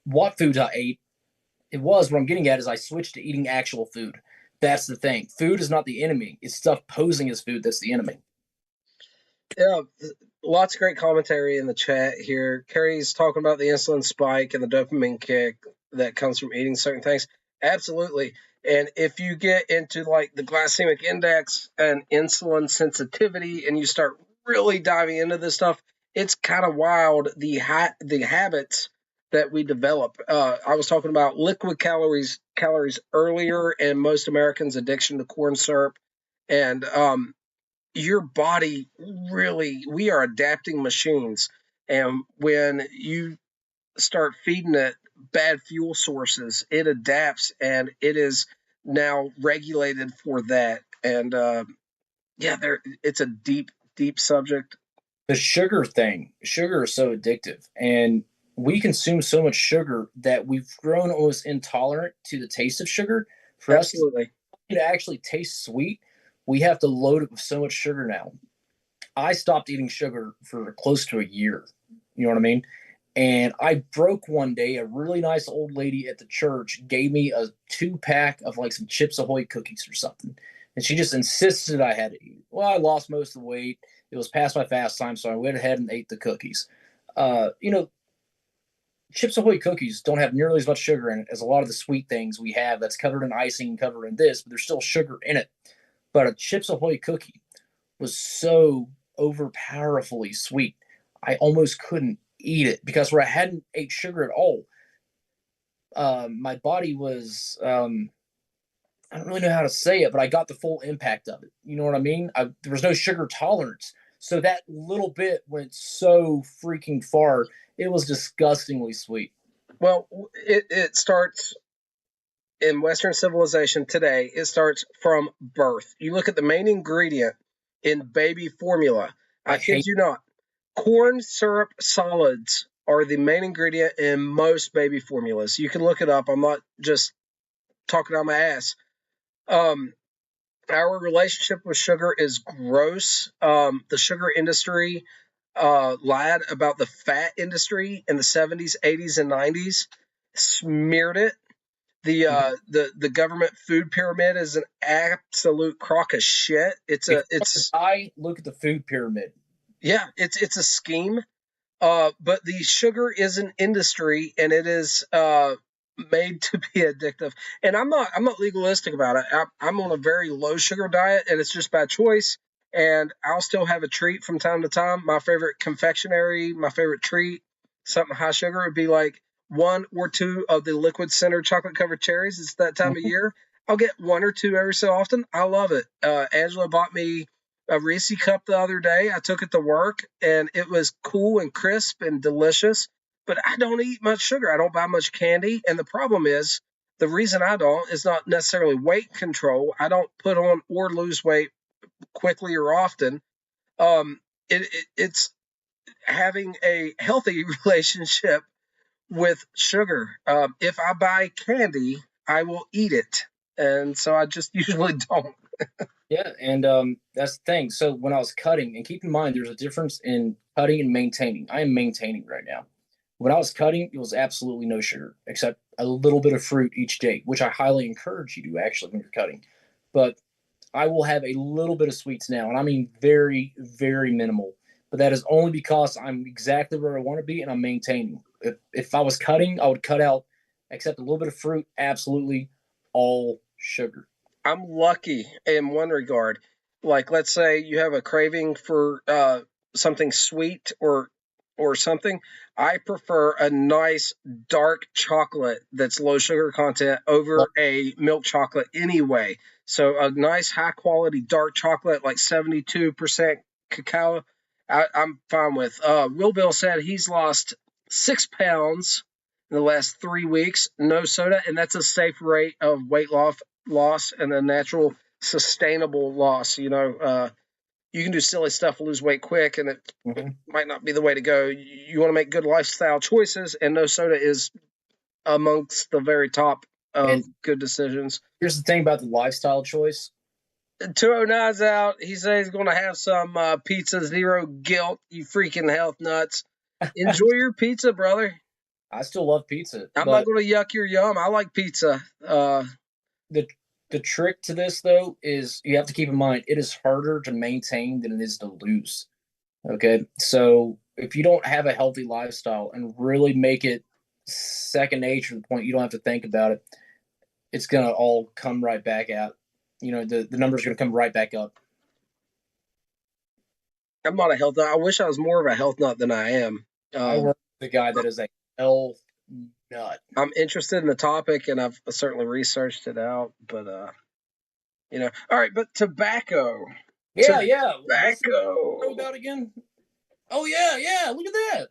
what foods I ate. It was what I'm getting at is I switched to eating actual food. That's the thing. Food is not the enemy. It's stuff posing as food that's the enemy. Yeah, lots of great commentary in the chat here. Carrie's talking about the insulin spike and the dopamine kick that comes from eating certain things. Absolutely. And if you get into like the glycemic index and insulin sensitivity and you start really diving into this stuff, it's kind of wild the habits that we develop. I was talking about liquid calories earlier and most Americans' addiction to corn syrup. And your body really, we are adapting machines. And when you start feeding it bad fuel sources, it adapts and it is now regulated for that. And it's a deep, deep subject. The sugar thing, sugar is so addictive. And we consume so much sugar that we've grown almost intolerant to the taste of sugar. For Absolutely. us to actually taste sweet, we have to load it with so much sugar now. I stopped eating sugar for close to a year. You know what I mean? And I broke one day. A really nice old lady at the church gave me a 2-pack of like some Chips Ahoy cookies or something. And she just insisted I had to eat. Well, I lost most of the weight. It was past my fast time, so I went ahead and ate the cookies. Chips Ahoy cookies don't have nearly as much sugar in it as a lot of the sweet things we have that's covered in icing, covered in this, but there's still sugar in it. But a Chips Ahoy cookie was so overpowerfully sweet. I almost couldn't eat it because where I hadn't ate sugar at all, my body was, I don't really know how to say it, but I got the full impact of it. You know what I mean? There was no sugar tolerance. So that little bit went so freaking far. It was disgustingly sweet. Well, it starts in Western civilization today. It starts from birth. You look at the main ingredient in baby formula. I kid you not. Corn syrup solids are the main ingredient in most baby formulas. You can look it up. I'm not just talking out my ass. Our relationship with sugar is gross. The sugar industry lied about the fat industry in the 70s, 80s, and 90s, smeared it. The government food pyramid is an absolute crock of shit. I look at the food pyramid. Yeah, it's a scheme. But the sugar is an industry, and it is made to be addictive. And I'm not legalistic about it. I'm on a very low sugar diet, and it's just by choice. And I'll still have a treat from time to time. My favorite confectionery, my favorite treat, something high sugar would be like 1 or 2 of the liquid center chocolate covered cherries. It's that time of year. I'll get 1 or 2 every so often. I love it. Angela bought me a Reese cup the other day. I took it to work and it was cool and crisp and delicious, but I don't eat much sugar. I don't buy much candy. And the problem is the reason I don't is not necessarily weight control. I don't put on or lose weight quickly or often. It's having a healthy relationship with sugar. If I buy candy, I will eat it. And so I just usually don't. Yeah, and that's the thing. So when I was cutting, and keep in mind, there's a difference in cutting and maintaining. I am maintaining right now. When I was cutting, it was absolutely no sugar, except a little bit of fruit each day, which I highly encourage you to actually when you're cutting. But I will have a little bit of sweets now, and I mean very, very minimal. But that is only because I'm exactly where I want to be, and I'm maintaining. If I was cutting, I would cut out, except a little bit of fruit, absolutely all sugar. I'm lucky in one regard. Like, let's say you have a craving for something sweet or something. I prefer a nice dark chocolate that's low sugar content over a milk chocolate anyway. So a nice high quality dark chocolate, like 72% cacao, I'm fine with. Will Bill said he's lost 6 pounds in the last 3 weeks, no soda, and that's a safe rate of weight loss and a natural sustainable loss. you can do silly stuff, lose weight quick, and it Mhm. might not be the way to go. You want to make good lifestyle choices, and no soda is amongst the very top of And good decisions. here's the thing about the lifestyle choice. 209's out. He says he's going to have some pizza, zero guilt. You freaking health nuts. Enjoy your pizza, brother. I still love pizza, I'm but not going to yuck your yum. I like pizza. the trick to this though is you have to keep in mind it is harder to maintain than it is to lose. Okay, so if you don't have a healthy lifestyle and really make it second nature to the point you don't have to think about it, it's gonna all come right back out. You know, the numbers are gonna come right back up. I'm not a health nut. I wish I was more of a health nut than I am. I work with a guy that is a health nut. I'm interested in the topic, and I've certainly researched it out. But all right. But tobacco. Yeah. What's the Tobacco. about again? Oh yeah. Look at that.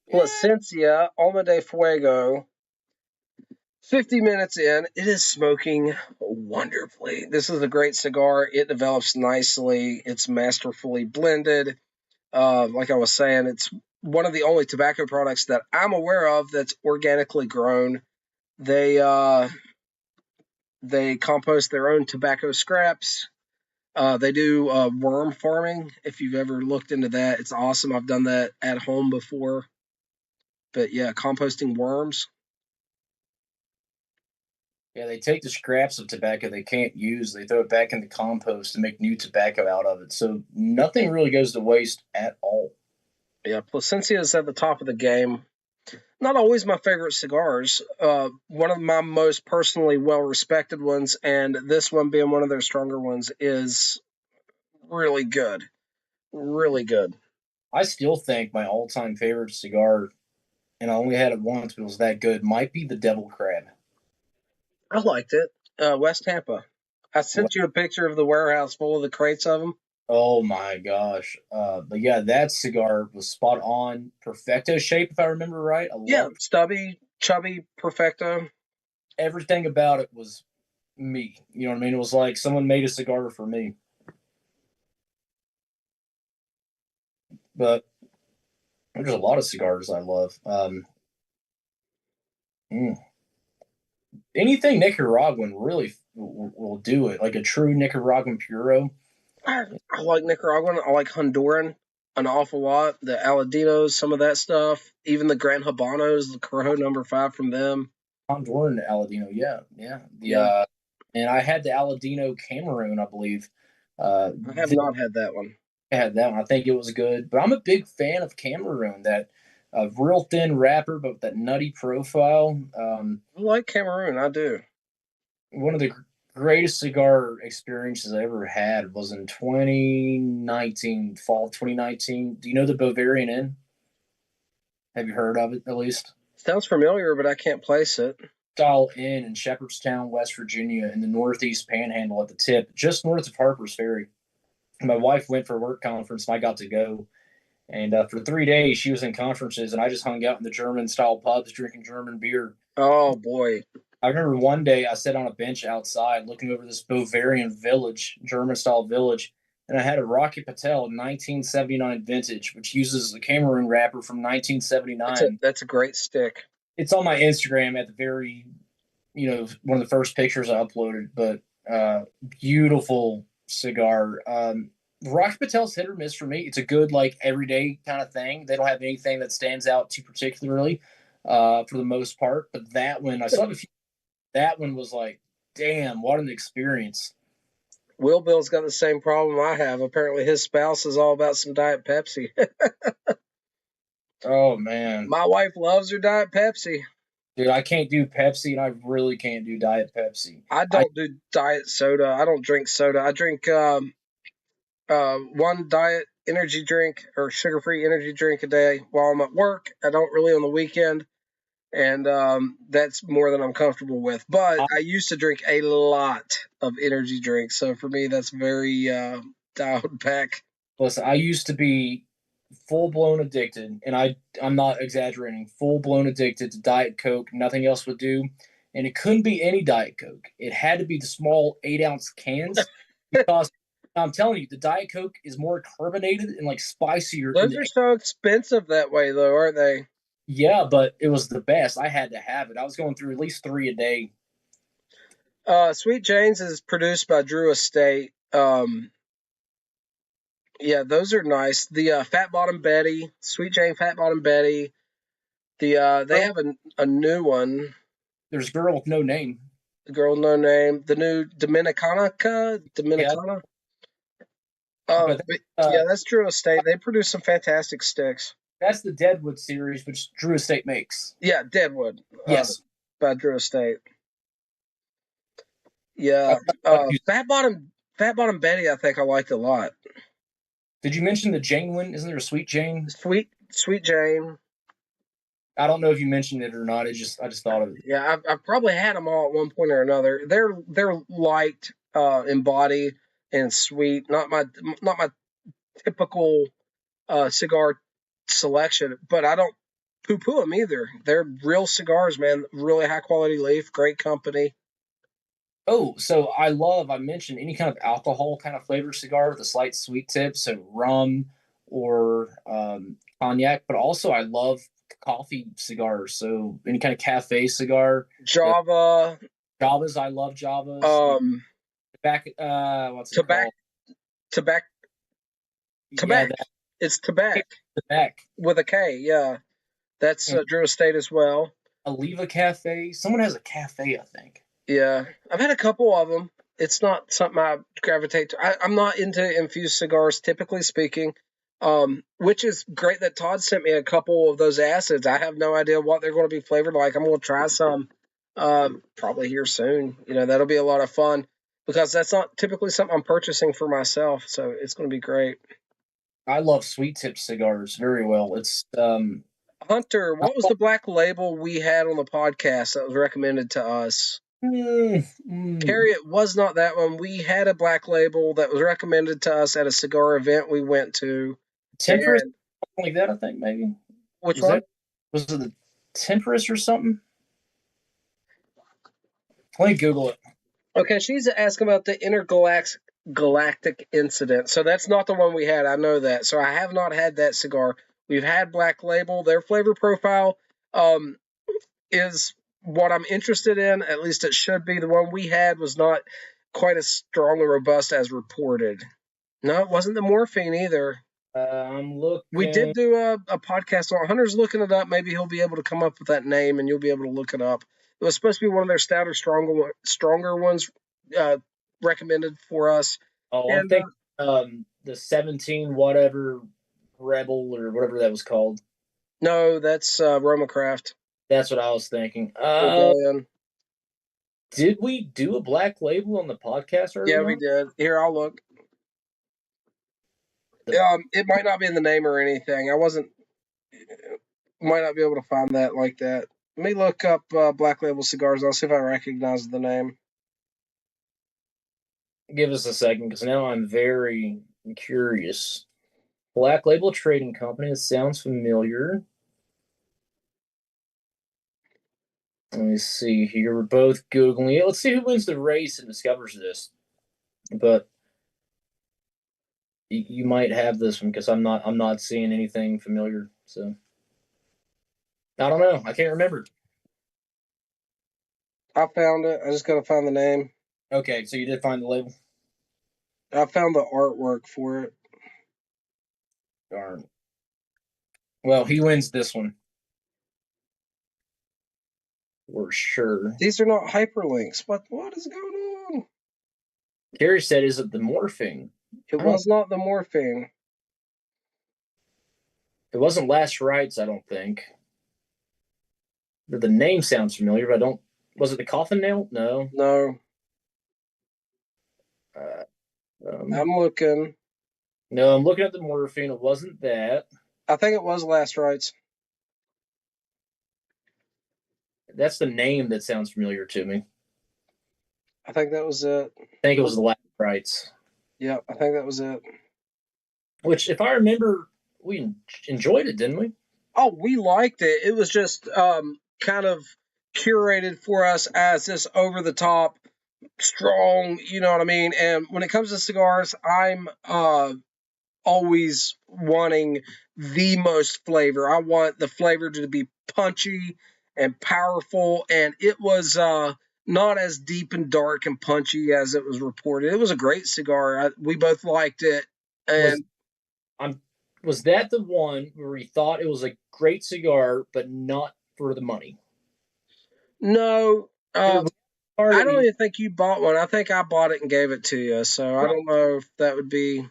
Yeah. Placencia Alma de Fuego. 50 minutes in, it is smoking wonderfully. This is a great cigar. It develops nicely. It's masterfully blended. Like I was saying, it's one of the only tobacco products that I'm aware of that's organically grown. They compost their own tobacco scraps. They do worm farming. If you've ever looked into that, it's awesome. I've done that at home before. But yeah, composting worms. Yeah, they take the scraps of tobacco they can't use, they throw it back in the compost to make new tobacco out of it. So nothing really goes to waste at all. Yeah, Placencia is at the top of the game. Not always my favorite cigars. One of my most personally well-respected ones, and this one being one of their stronger ones, is really good. Really good. I still think my all-time favorite cigar, and I only had it once, but it was that good, might be the Devil Crab. I liked it. West Tampa. I sent you a picture of the warehouse full of the crates of them. Oh my gosh. But yeah, that cigar was spot on. Perfecto shape, if I remember right. I Yeah, loved stubby, chubby, perfecto. everything about it was me. You know what I mean? It was like someone made a cigar for me. But there's a lot of cigars I love. Anything Nicaraguan really will do it. Like a true Nicaraguan puro. I like Nicaraguan. I like Honduran an awful lot. The Aladinos, some of that stuff. Even the Grand Habanos, the Corojo number 5 from them. Honduran Aladino, yeah. Yeah. And I had the Aladino Cameroon, I believe. I have not had that one. I had that one. I think it was good. But I'm a big fan of Cameroon. That real thin wrapper, but with that nutty profile. I like Cameroon. I do. One of the greatest cigar experiences I ever had was in 2019, fall 2019. Do you know the Bavarian Inn? Have you heard of it at least? Sounds familiar, but I can't place it. Style Inn in Shepherdstown, West Virginia, in the Northeast Panhandle at the tip, just north of Harper's Ferry. My wife went for a work conference, and I got to go. And for 3 days, she was in conferences, and I just hung out in the German-style pubs, drinking German beer. Oh, boy. I remember one day I sat on a bench outside looking over this Bavarian village, German-style village, and I had a Rocky Patel 1979 vintage, which uses the Cameroon wrapper from 1979. That's a great stick. It's on my Instagram at the very, one of the first pictures I uploaded, but beautiful cigar. Rocky Patel's hit or miss for me. It's a good, like, everyday kind of thing. They don't have anything that stands out too particularly for the most part. But that one, I saw that one was like, damn, what an experience. Will Bill's got the same problem I have. Apparently his spouse is all about some Diet Pepsi. Oh, man. My wife loves her Diet Pepsi. Dude, I can't do Pepsi, and I really can't do Diet Pepsi. I don't do diet soda. I don't drink soda. I drink one diet energy drink or sugar-free energy drink a day while I'm at work. I don't really on the weekend, and that's more than I'm comfortable with. But I used to drink a lot of energy drinks, so for me, that's very dialed back. Listen, I used to be full-blown addicted, and I'm not exaggerating, full-blown addicted to Diet Coke. Nothing else would do. And it couldn't be any Diet Coke. It had to be the small 8-ounce cans because I'm telling you, the Diet Coke is more carbonated and like spicier. Those are so expensive that way, though, aren't they? Yeah, but it was the best. I had to have it. I was going through at least 3 a day. Sweet Jane's is produced by Drew Estate. Yeah, those are nice. The Fat Bottom Betty, Sweet Jane Fat Bottom Betty. They have a new one. There's a girl with no name. The girl no name. The new Dominicana. Yeah, that's Drew Estate. They produce some fantastic sticks. That's the Deadwood series, which Drew Estate makes. Yeah, Deadwood. Yes. By Drew Estate. Yeah. Fat Bottom Betty, I think I liked a lot. Did you mention the Jane one? Isn't there a Sweet Jane? Sweet Jane. I don't know if you mentioned it or not. I just thought of it. Yeah, I've probably had them all at one point or another. They're light in body and sweet. Not my typical cigar selection, but I don't poo-poo them either. They're real cigars, man. Really high quality leaf, great company. Oh, so I mentioned any kind of alcohol kind of flavored cigar with a slight sweet tip, so rum or cognac, but also I love coffee cigars, so any kind of cafe cigar. Java. Javas, I love Javas. What's it called? Tobacco. Yeah, it's tobacco. Tobacco. With a K, yeah. That's Drew Estate as well. Oliva Cafe. Someone has a cafe, I think. Yeah, I've had a couple of them. It's not something I gravitate to. I'm not into infused cigars, typically speaking, which is great that Todd sent me a couple of those acids. I have no idea what they're going to be flavored like. I'm going to try some probably here soon. That'll be a lot of fun because that's not typically something I'm purchasing for myself, so it's going to be great. I love sweet tip cigars very well. It's Hunter, what was the black label we had on the podcast that was recommended to us? Carrie, it was not that one. We had a black label that was recommended to us at a cigar event we went to. Temperance, something like that, I think, maybe. Which one? Was it the Temperance or something? Let me Google it. Okay, she's asking about the intergalactic incident. So that's not the one we had. I know that. So I have not had that cigar. We've had Black Label. Their flavor profile is what I'm interested in. At least it should be. The one we had was not quite as strong and robust as reported. No, it wasn't the morphine either. I'm looking. We did do a podcast on Hunter's looking it up. Maybe he'll be able to come up with that name and you'll be able to look it up. It was supposed to be one of their stouter, stronger ones recommended for us. Oh, I think the 17 whatever Rebel or whatever that was called. No, that's Roma Craft. That's what I was thinking. Did we do a black label on the podcast earlier? Yeah, we did. Here, I'll look. It might not be in the name or anything. Might not be able to find that like that. Let me look up Black Label Cigars. I'll see if I recognize the name. Give us a second, because now I'm very curious. Black Label Trading Company. It sounds familiar. Let me see here. We're both Googling it. Let's see who wins the race and discovers this. But you might have this one because I'm not seeing anything familiar. So I don't know. I can't remember. I found it. I just got to find the name. Okay, so you did find the label? I found the artwork for it. Darn. Well, he wins this one. For sure. These are not hyperlinks. What is going on? Gary said, is it the morphine? It was not the morphine. It wasn't Last Rites, I don't think. The name sounds familiar, but I don't. Was it the Coffin Nail? No. No. I'm looking. No, I'm looking at the morphine. It wasn't that. I think it was Last Rites. That's the name that sounds familiar to me. I think that was it. I think it was the Last Rites. Yeah, I think that was it. Which, if I remember, we enjoyed it, didn't we? Oh, we liked it. It was just kind of curated for us as this over-the-top strong, you know what I mean? And when it comes to cigars, I'm always wanting the most flavor. I want the flavor to be punchy and powerful, and it was not as deep and dark and punchy as it was reported. It was a great cigar. We both liked it, and was that the one where he thought it was a great cigar, but not for the money? no, Or I don't even think you bought one. I think I bought it and gave it to you. So I don't know if that would be. It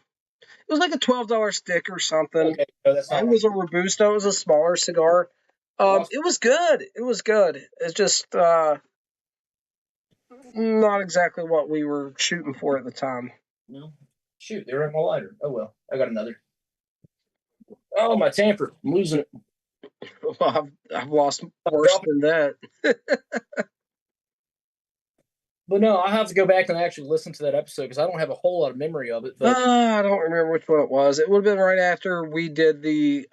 was like a $12 stick or something. Okay, no, that's not It was a Robusto. It was a smaller cigar. It was good. It was good. It's just not exactly what we were shooting for at the time. No, shoot, they were in my lighter. Oh well, I got another. Oh, my tamper, I'm losing it. Well, I've lost worse than that. But no, I have to go back and actually listen to that episode because I don't have a whole lot of memory of it. But I don't remember which one it was. It would have been right after we did the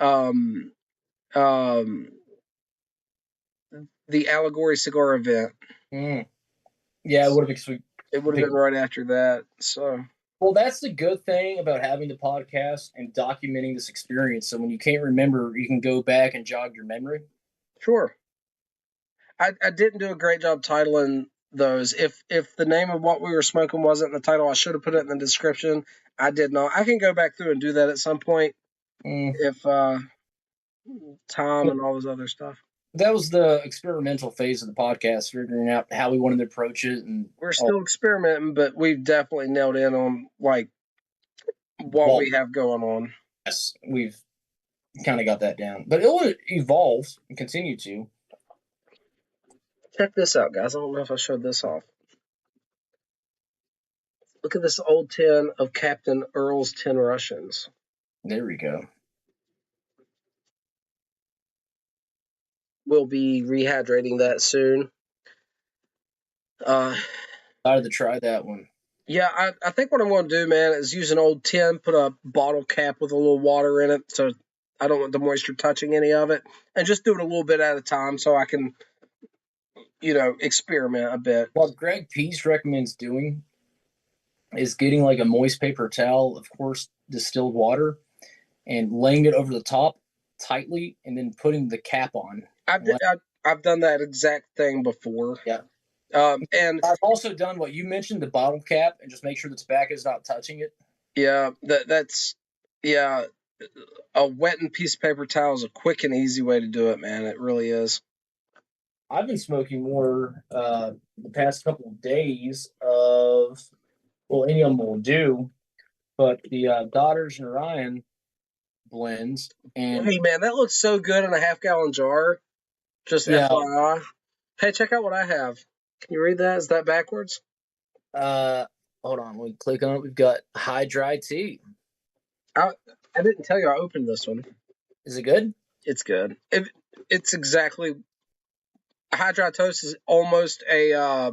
Allegory cigar event. Yeah, it would have been. It would have been right after that. So. Well, that's the good thing about having the podcast and documenting this experience. So when you can't remember, you can go back and jog your memory. Sure. I didn't do a great job titling those. If the name of what we were smoking wasn't in the title, I should have put it in the description. I did not. I can go back through and do that at some point if time and all this other stuff. That was the experimental phase of the podcast, figuring out how we wanted to approach it, and we're still experimenting, but we've definitely nailed in on like what we have going on. Yes, we've kind of got that down, but it will evolve and continue to. Check this out, guys. I don't know if I showed this off. Look at this old tin of Captain Earl's Tin Russians. There we go. We'll be rehydrating that soon. Excited to try that one. Yeah, I think what I'm going to do, man, is use an old tin, put a bottle cap with a little water in it, so I don't want the moisture touching any of it, and just do it a little bit at a time so I can, experiment a bit. What Greg Peace recommends doing is getting like a moist paper towel, of course, distilled water, and laying it over the top tightly, and then putting the cap on. I've done that exact thing before. Yeah. And I've also done what you mentioned, the bottle cap, and just make sure the tobacco is not touching it. Yeah, that's a wetting piece of paper towel is a quick and easy way to do it, man. It really is. I've been smoking more the past couple of days of, well, any of them will do, but the Daughters and Ryan blends. And hey, man, that looks so good in a half-gallon jar. Just FYI. Hey, check out what I have. Can you read that? Is that backwards? Hold on. Let me click on it. We've got High Dry Tea. I didn't tell you I opened this one. Is it good? It's good. It's exactly... High Dry Toast is almost a... oh,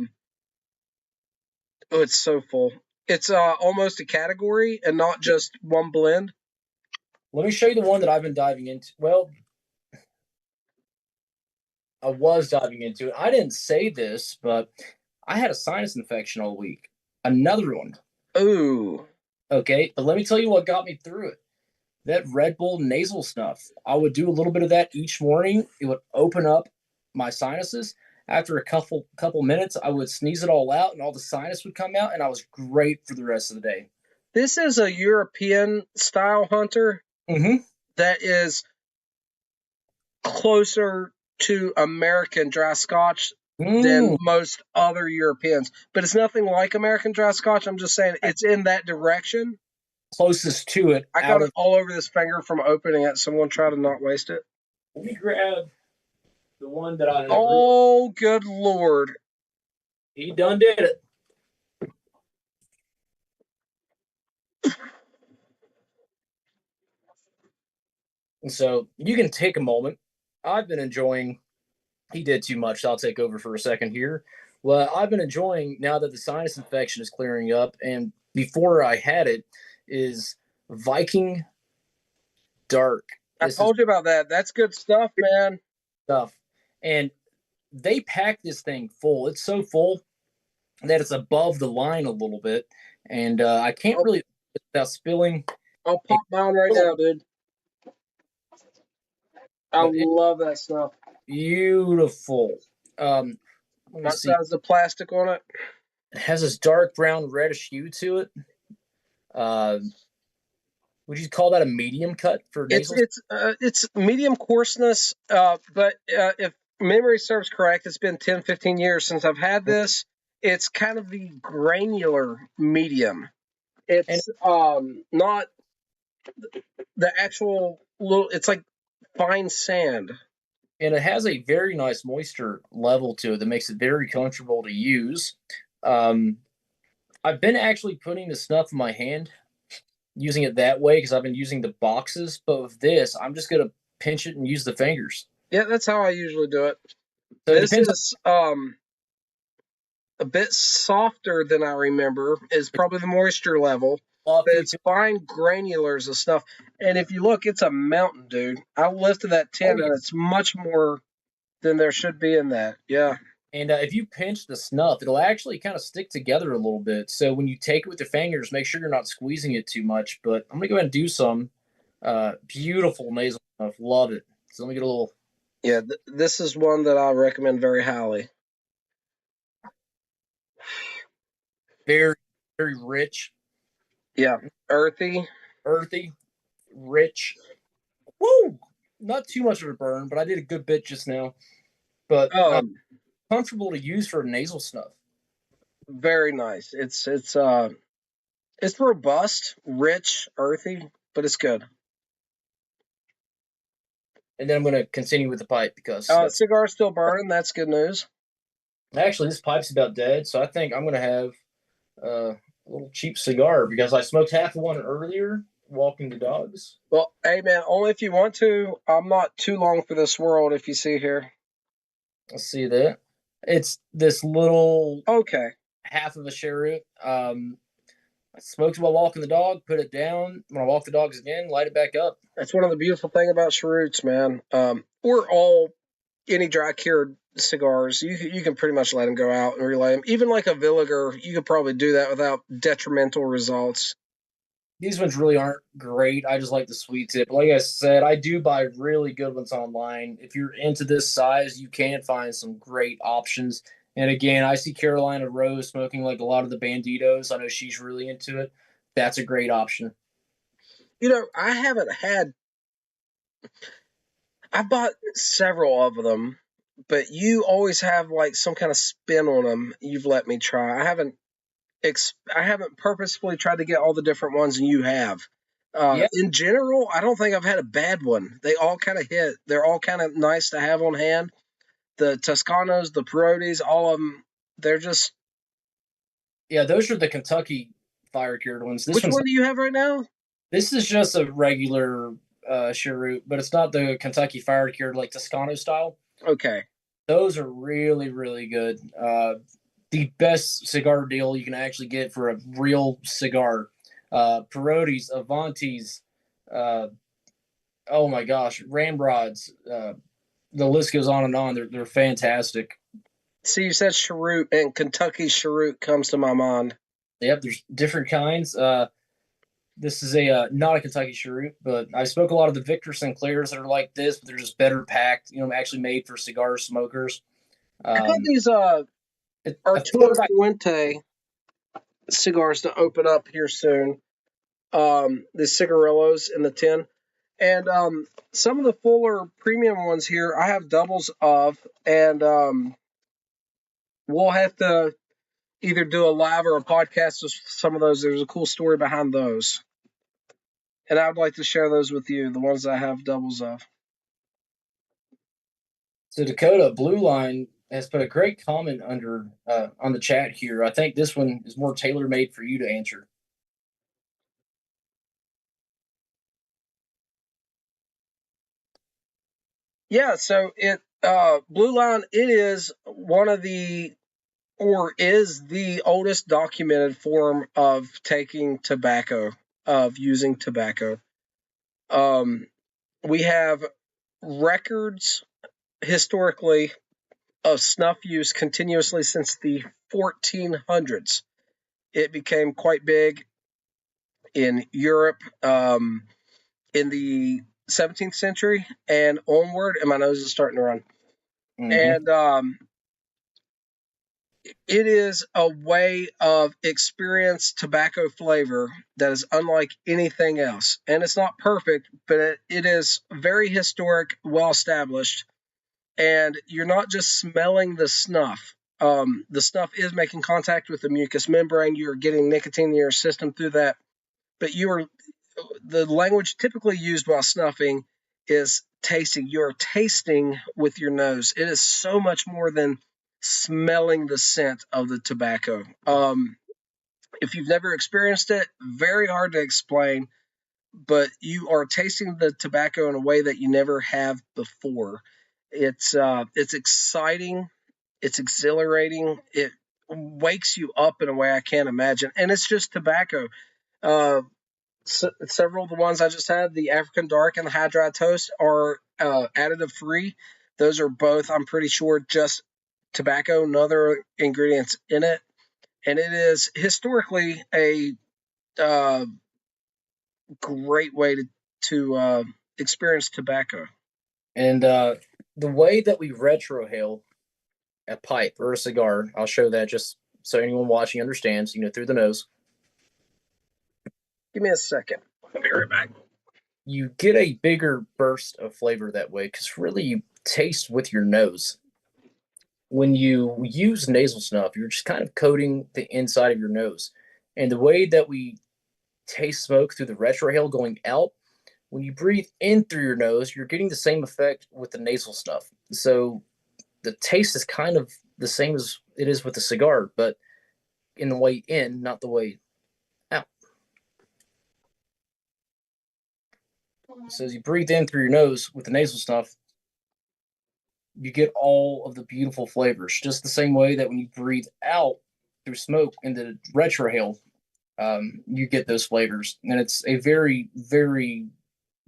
it's so full. It's almost a category and not just one blend. Let me show you the one that I've been diving into. Well, I was diving into it. I didn't say this, but I had a sinus infection all week. Another one. Ooh. Okay, but let me tell you what got me through it. That Red Bull nasal snuff. I would do a little bit of that each morning. It would open up my sinuses. After a couple minutes, I would sneeze it all out, and all the sinus would come out, and I was great for the rest of the day. This is a European-style Hunter that is closer to American dry Scotch than most other Europeans. But it's nothing like American dry Scotch. I'm just saying it's in that direction. Closest to it. I got it all over this finger from opening it. Someone try to not waste it. Let me grab the one that I... Oh, good Lord. He done did it. And so you can take a moment. I've been enjoying... He did too much, so I'll take over for a second here. Well, I've been enjoying, now that the sinus infection is clearing up, and before I had it, is Viking Dark. I told you about that. That's good stuff, man. And they pack this thing full. It's so full. that it's above the line a little bit, and I can't I'll, really without spilling. I'll pop mine right now, dude. I But it's love that stuff. beautiful. Let me Nice see. size of plastic on it. It has this dark brown reddish hue to it. Uh, would you call that a medium cut for It's nasal? it's medium coarseness, but if memory serves correct, it's been 10, 15 years since I've had this. It's kind of the granular medium. And It's not the actual little. It's like fine sand. and it has a very nice moisture level to it that makes it very comfortable to use. Um, I've been actually putting the snuff in my hand, using it that way because I've been using the boxes. But with this, I'm just gonna pinch it and use the fingers. Yeah, that's how I usually do it. So it This depends is a bit softer than I remember. Is probably the moisture level, on but fluffy it's too. fine granulars of stuff. And if you look, it's a mountain, dude. I lifted that Oh tin, yeah. and it's much more than there should be in that. Yeah. And if you pinch the snuff, it'll actually kind of stick together a little bit. So when you take it with your fingers, make sure you're not squeezing it too much. But I'm gonna go ahead and do some beautiful nasal snuff. Love it. So let me get a little. Yeah, this is one that I recommend very highly. Very, very rich, Yeah, earthy. earthy, rich. Woo! Not too much of a burn, but I did a good bit just now. But Um, comfortable to use for nasal snuff. very nice. It's robust, rich, earthy, but it's good. And then I'm going to continue with the pipe because that's Cigar still burning. That's good news. actually this pipe's about dead. So I think I'm going to have a little cheap cigar because I smoked half of one earlier walking the dogs. Well, hey man, only if you want to. I'm not too long for this world. If you see here. Let's see that. It's this little Okay. half of a cheroot. I smoked it while walking the dog, put it down. When I walk the dogs again, light it back up. That's one of the beautiful thing about cheroots, man. Or all any dry cured cigars, you can pretty much let them go out and relay them. Even like a Villiger, you could probably do that without detrimental results. These ones really aren't great. I just like the sweet tip. Like I said, I do buy really good ones online. If you're into this size, you can find some great options. And again, I see Carolina Rose smoking like a lot of the Banditos. I know she's really into it. That's a great option. You know, I haven't had. I bought several of them, but you always have like some kind of spin on them. You've let me try. I haven't purposefully tried to get all the different ones, and you have. Yeah, In general, I don't think I've had a bad one. They all kind of hit. They're all kind of nice to have on hand. The Toscanos, the Perotis, all of them. They're just. yeah, those are the Kentucky fire cured ones. This Which one's one do you have right now? this is just a regular cheroot, but it's not the Kentucky fire cured like Toscano style. Okay. Those are really, really good. The best cigar deal you can actually get for a real cigar. Perotis, Avantis, uh, oh my gosh, Ramrods. The list goes on and on. They're fantastic. See, you said cheroot, and Kentucky cheroot comes to my mind. Yep, there's different kinds. This is a not a Kentucky cheroot, but I spoke a lot of the Victor Sinclairs that are like this, but they're just better packed. You know, actually made for cigar smokers. I had these A feel Arturo like Fuente cigars to open up here soon. The cigarillos in the tin. And some of the fuller premium ones here, I have doubles of, and we'll have to either do a live or a podcast with some of those. There's a cool story behind those, and I'd like to share those with you, the ones I have doubles of. So Dakota Blue Line has put a great comment under on the chat here. I think this one is more tailor made for you to answer. Yeah, so it Blue Line, it is one of the or is the oldest documented form of taking tobacco, of using tobacco. We have records historically of snuff use continuously since the 1400s. It became quite big in Europe in the 17th century and onward, and my nose is starting to run. Mm-hmm. And it is a way of experience tobacco flavor that is unlike anything else. And it's not perfect, but it is very historic, well established. And you're not just smelling the snuff. The snuff is making contact with the mucous membrane. You're getting nicotine in your system through that. But the language typically used while snuffing is tasting. You're tasting with your nose. It is so much more than smelling the scent of the tobacco. If you've never experienced it, very hard to explain, but you are tasting the tobacco in a way that you never have before. It's exciting, it's exhilarating, it wakes you up in a way I can't imagine, and it's just tobacco. Uh, Several of the ones I just had, the African Dark and the High Dry Toast, are additive free. Those are both, I'm pretty sure, just tobacco, no other ingredients in it. And it is historically a uh, great way to experience tobacco. And the way that we retrohale a pipe or a cigar, I'll show that just so anyone watching understands, through the nose. Give me a second. I'll be right back. You get a bigger burst of flavor that way because really you taste with your nose. When you use nasal snuff, you're just kind of coating the inside of your nose. And the way that we taste smoke through the retrohale going out, when you breathe in through your nose, you're getting the same effect with the nasal snuff. So the taste is kind of the same as it is with the cigar, but in the way in, not the way out. So as you breathe in through your nose with the nasal snuff, you get all of the beautiful flavors, just the same way that when you breathe out through smoke into the retrohale, you get those flavors. And it's a very, very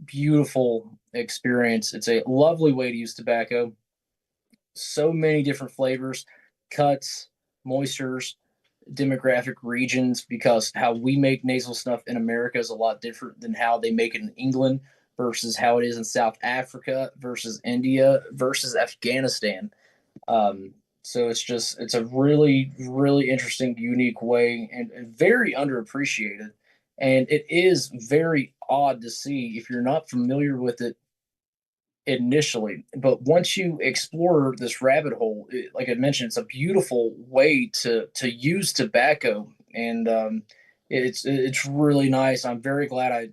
beautiful experience. It's a lovely way to use tobacco. So many different flavors, cuts, moistures, demographic regions, because how we make nasal snuff in America is a lot different than how they make it in England versus how it is in South Africa versus India versus Afghanistan. So it's a really, really interesting, unique way and very underappreciated. And it is very odd to see if you're not familiar with it initially. But once you explore this rabbit hole, like I mentioned, it's a beautiful way to use tobacco, and it's really nice. I'm very glad I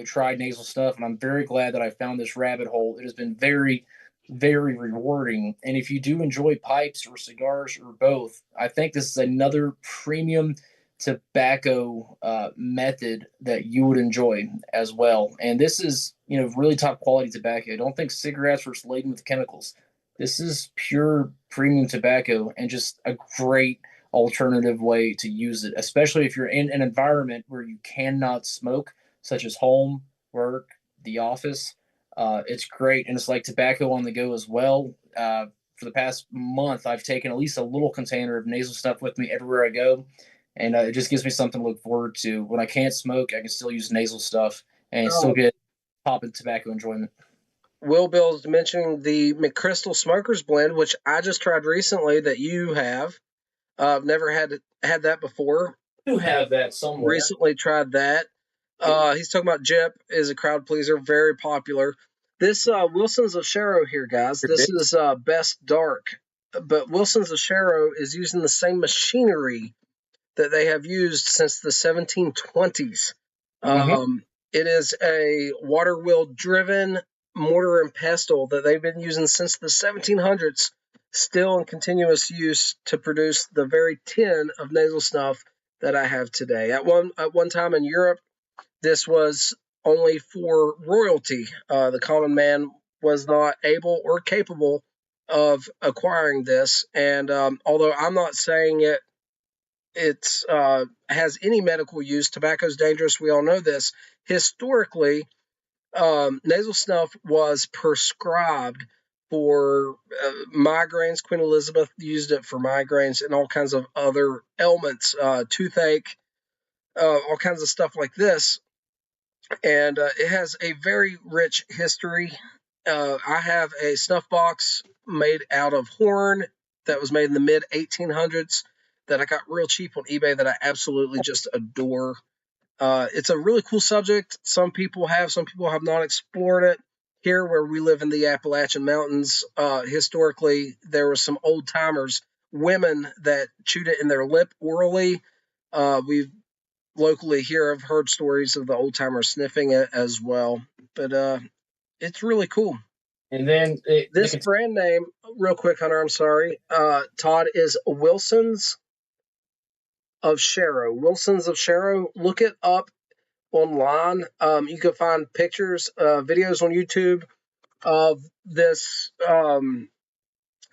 tried nasal stuff, and I'm very glad that I found this rabbit hole. It has been very, very rewarding. And if you do enjoy pipes or cigars or both, I think this is another premium tobacco method that you would enjoy as well. And this is, really top quality tobacco. I don't think cigarettes are laden with chemicals. This is pure premium tobacco and just a great alternative way to use it, especially if you're in an environment where you cannot smoke, such as home, work, the office. It's great. And it's like tobacco on the go as well. For the past month, I've taken at least a little container of nasal stuff with me everywhere I go. And it just gives me something to look forward to. When I can't smoke, I can still use nasal stuff and still get popping tobacco enjoyment. Will Bill's mentioning the McChrystal Smokers Blend, which I just tried recently that you have. I've never had that before. I do have that somewhere. Recently tried that. He's talking about Jip is a crowd pleaser, very popular. This Wilson's Ochero here, guys. This is Best Dark, but Wilson's Ochero is using the same machinery that they have used since the 1720s. It is a water wheel driven mortar and pestle that they've been using since the 1700s, still in continuous use to produce the very tin of nasal snuff that I have today. At one time in Europe, this was only for royalty. The common man was not able or capable of acquiring this. And although I'm not saying it has any medical use, tobacco is dangerous. We all know this. Historically, nasal snuff was prescribed for migraines. Queen Elizabeth used it for migraines and all kinds of other ailments, toothache, all kinds of stuff like this. And it has a very rich history. I have a snuff box made out of horn that was made in the mid 1800s that I got real cheap on eBay that I absolutely just adore. It's a really cool subject. Some people have not explored it. Here, where we live in the Appalachian Mountains, historically, there were some old timers, women that chewed it in their lip orally. We've locally here, I've heard stories of the old timers sniffing it as well. But it's really cool. And then This brand name, real quick, Hunter, I'm sorry, Todd, is Wilson's of Shero. Wilson's of Shero. Look it up online. You can find pictures, videos on YouTube of this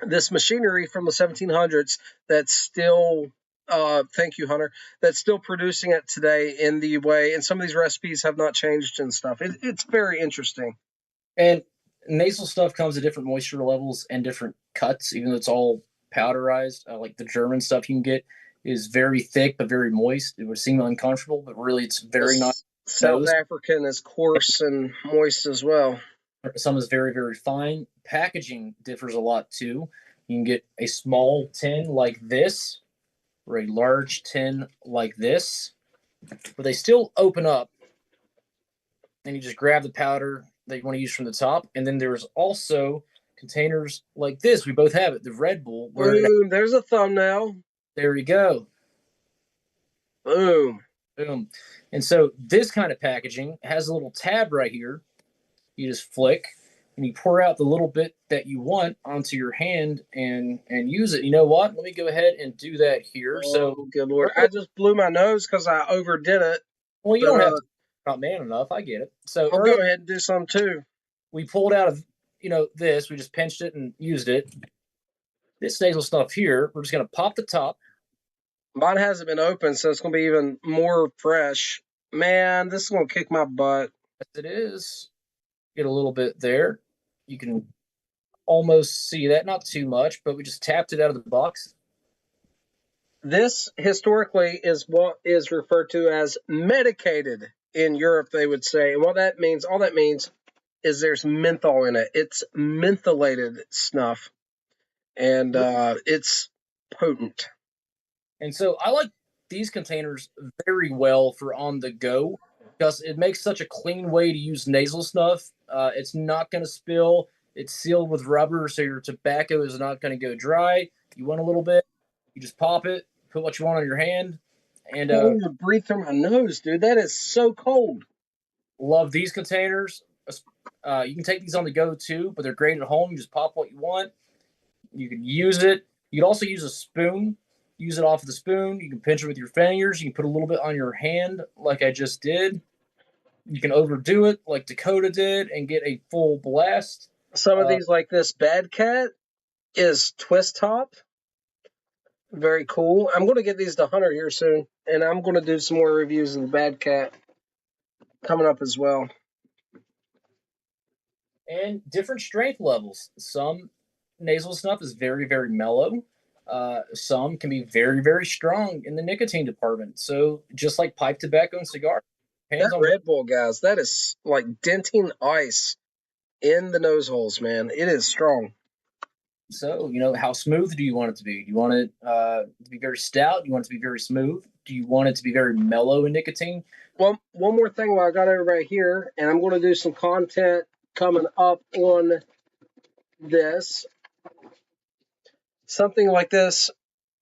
this machinery from the 1700s that's still, thank you, Hunter, that's still producing it today in the way, and some of these recipes have not changed and stuff. It's very interesting. And nasal stuff comes at different moisture levels and different cuts, even though it's all powderized. Like the German stuff you can get is very thick but very moist. It would seem uncomfortable, but really it's very nice. South African is coarse and moist as well. Some is very, very fine. Packaging differs a lot too. You can get a small tin like this or a large tin like this, but they still open up and you just grab the powder that you want to use from the top. And then there's also containers like this. We both have it, the Red Bull. Boom, there's a thumbnail. There we go. Boom. Boom. And so this kind of packaging has a little tab right here. You just flick and you pour out the little bit that you want onto your hand and use it. You know what? Let me go ahead and do that here. Oh, so good Lord. I just blew my nose because I overdid it. Well, you don't have to. Not man enough. I get it. So I'll go ahead and do some too. We pulled out of, this. We just pinched it and used it. This nasal stuff here, we're just going to pop the top. Mine hasn't been open, so it's going to be even more fresh. Man, this is going to kick my butt. Yes, it is. Get a little bit there. You can almost see that. Not too much, but we just tapped it out of the box. This historically is what is referred to as medicated in Europe, they would say. And what that means, all that means is there's menthol in it. It's mentholated snuff. And it's potent. And so I like these containers very well for on the go because it makes such a clean way to use nasal snuff. It's not going to spill. It's sealed with rubber, so your tobacco is not going to go dry. You want a little bit, you just pop it, put what you want on your hand. And I want to breathe through my nose, dude. That is so cold. Love these containers. You can take these on the go too, but they're great at home. You just pop what you want. You can use it. You can also use a spoon. Use it off of the spoon. You can pinch it with your fingers. You can put a little bit on your hand like I just did. You can overdo it like Dakota did and get a full blast. Some of these, like this Bad Cat, is twist top. Very cool. I'm going to get these to Hunter here soon, and I'm going to do some more reviews of the Bad Cat coming up as well. And different strength levels. Some nasal snuff is very, very mellow. Some can be very, very strong in the nicotine department. So just like pipe tobacco and cigar. That Red Bull, guys, that is like denting ice in the nose holes, man. It is strong. So, how smooth do you want it to be? Do you want it to be very stout? Do you want it to be very smooth? Do you want it to be very mellow in nicotine? Well, one more thing while I got everybody here, and I'm going to do some content coming up on this. Something like this,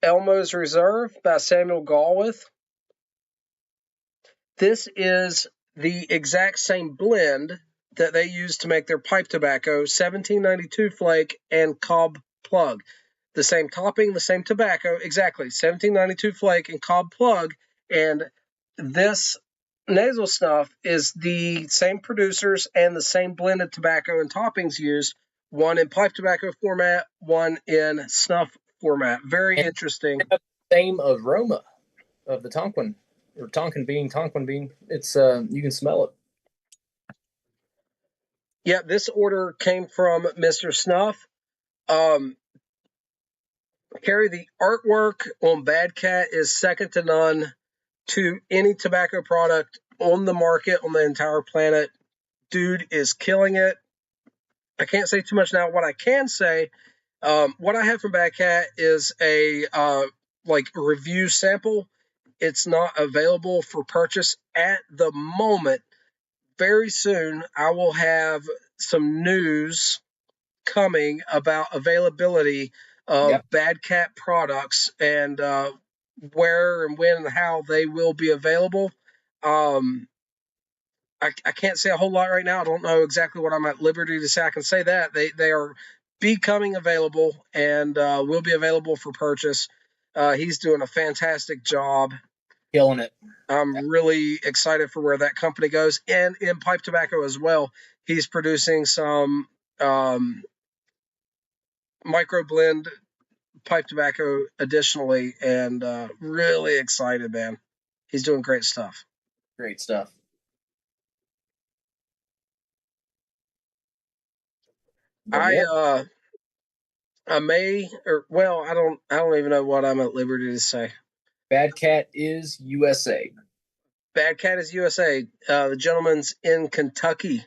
Elmo's Reserve by Samuel Galwith. This is the exact same blend that they use to make their pipe tobacco, 1792 flake and cob plug. The same topping, the same tobacco, exactly, 1792 flake and cob plug. And this nasal snuff is the same producers and the same blended tobacco and toppings used, one in pipe tobacco format, one in snuff format. Very interesting. Same aroma of the Tonquin or Tonquin bean. It's you can smell it. Yeah, this order came from Mr. Snuff. Carrie, the artwork on Bad Cat is second to none to any tobacco product on the market on the entire planet. Dude is killing it. I can't say too much now. What I can say, what I have from Bad Cat is a review sample. It's not available for purchase at the moment. Very soon, I will have some news coming about availability of Bad Cat products and where and when and how they will be available. I can't say a whole lot right now. I don't know exactly what I'm at liberty to say. I can say that they are becoming available and will be available for purchase. He's doing a fantastic job. Killing it. I'm really excited for where that company goes. And in pipe tobacco as well, he's producing some micro blend pipe tobacco additionally, and really excited, man. He's doing great stuff. Great stuff. I may, or well, I don't even know what I'm at liberty to say. Bad Cat is USA. Bad Cat is USA. The gentleman's in Kentucky.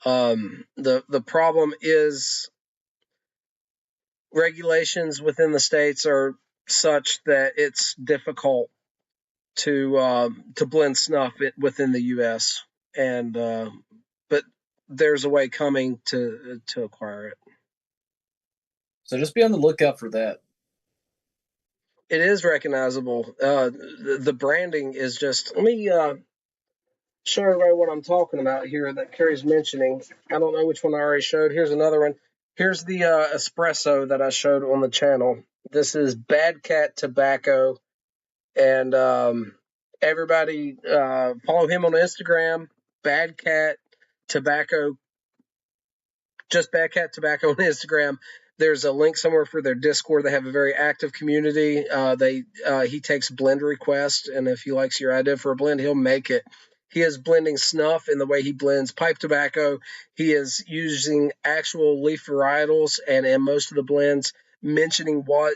The problem is regulations within the states are such that it's difficult to blend snuff within the U.S. and but there's a way coming to acquire it. So just be on the lookout for that. It is recognizable. The branding is just. Let me show everybody what I'm talking about here that Carrie's mentioning. I don't know which one I already showed. Here's another one. Here's the espresso that I showed on the channel. This is Bad Cat Tobacco, and everybody follow him on Instagram. Bad Cat Tobacco. Just Bad Cat Tobacco on Instagram. There's a link somewhere for their Discord. They have a very active community. He takes blend requests, and if he likes your idea for a blend, he'll make it. He is blending snuff in the way he blends pipe tobacco. He is using actual leaf varietals, and in most of the blends, mentioning what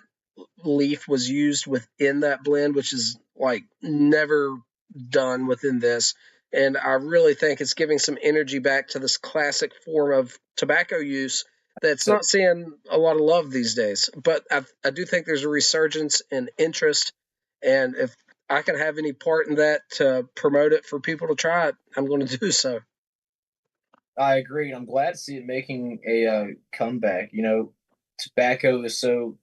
leaf was used within that blend, which is like never done within this. And I really think it's giving some energy back to this classic form of tobacco use that's not seeing a lot of love these days. But I do think there's a resurgence in interest. And if I can have any part in that to promote it for people to try it, I'm going to do so. I agree. I'm glad to see it making a comeback. You know, tobacco is so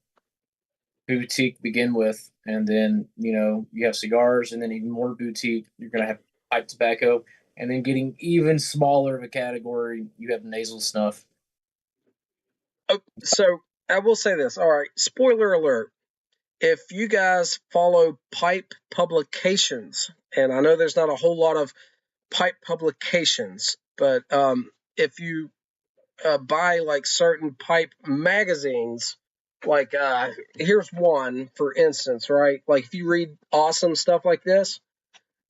boutique to begin with, and then you have cigars, and then even more boutique. You're going to have pipe tobacco, and then getting even smaller of a category, you have nasal snuff. Oh, so I will say this. All right, spoiler alert. If you guys follow pipe publications, and I know there's not a whole lot of pipe publications, but if you buy like certain pipe magazines, like here's one for instance, right? Like if you read awesome stuff like this,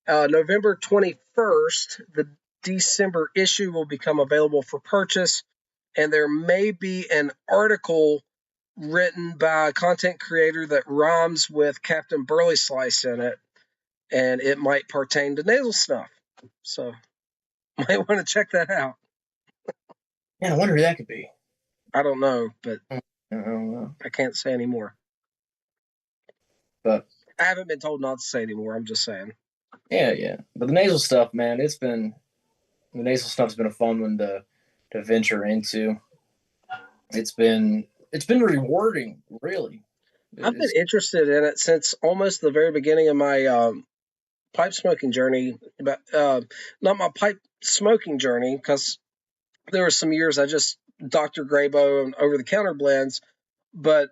November 21st, the December issue will become available for purchase, and there may be an article written by a content creator that rhymes with Captain Burley Slice in it, and it might pertain to nasal snuff. So, might want to check that out. Yeah, I wonder who that could be. I don't know, but I don't know. I can't say anymore. But I haven't been told not to say anymore. I'm just saying. Yeah. But the nasal stuff, man, the nasal stuff's been a fun one to venture into. It's been rewarding, really. I've been interested in it since almost the very beginning of my pipe smoking journey. But not my pipe smoking journey, because there were some years I just Dr. Graybo and over-the-counter blends. But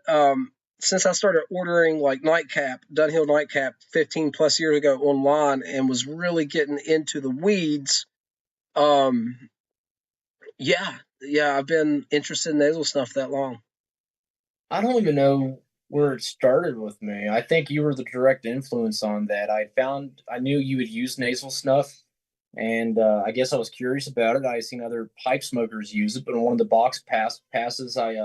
since I started ordering like Dunhill Nightcap 15 plus years ago online and was really getting into the weeds, I've been interested in nasal snuff that long. I don't even know where it started with me. I think you were the direct influence on that. I knew you would use nasal snuff And I guess I was curious about it. I seen other pipe smokers use it, but in one of the box passes, I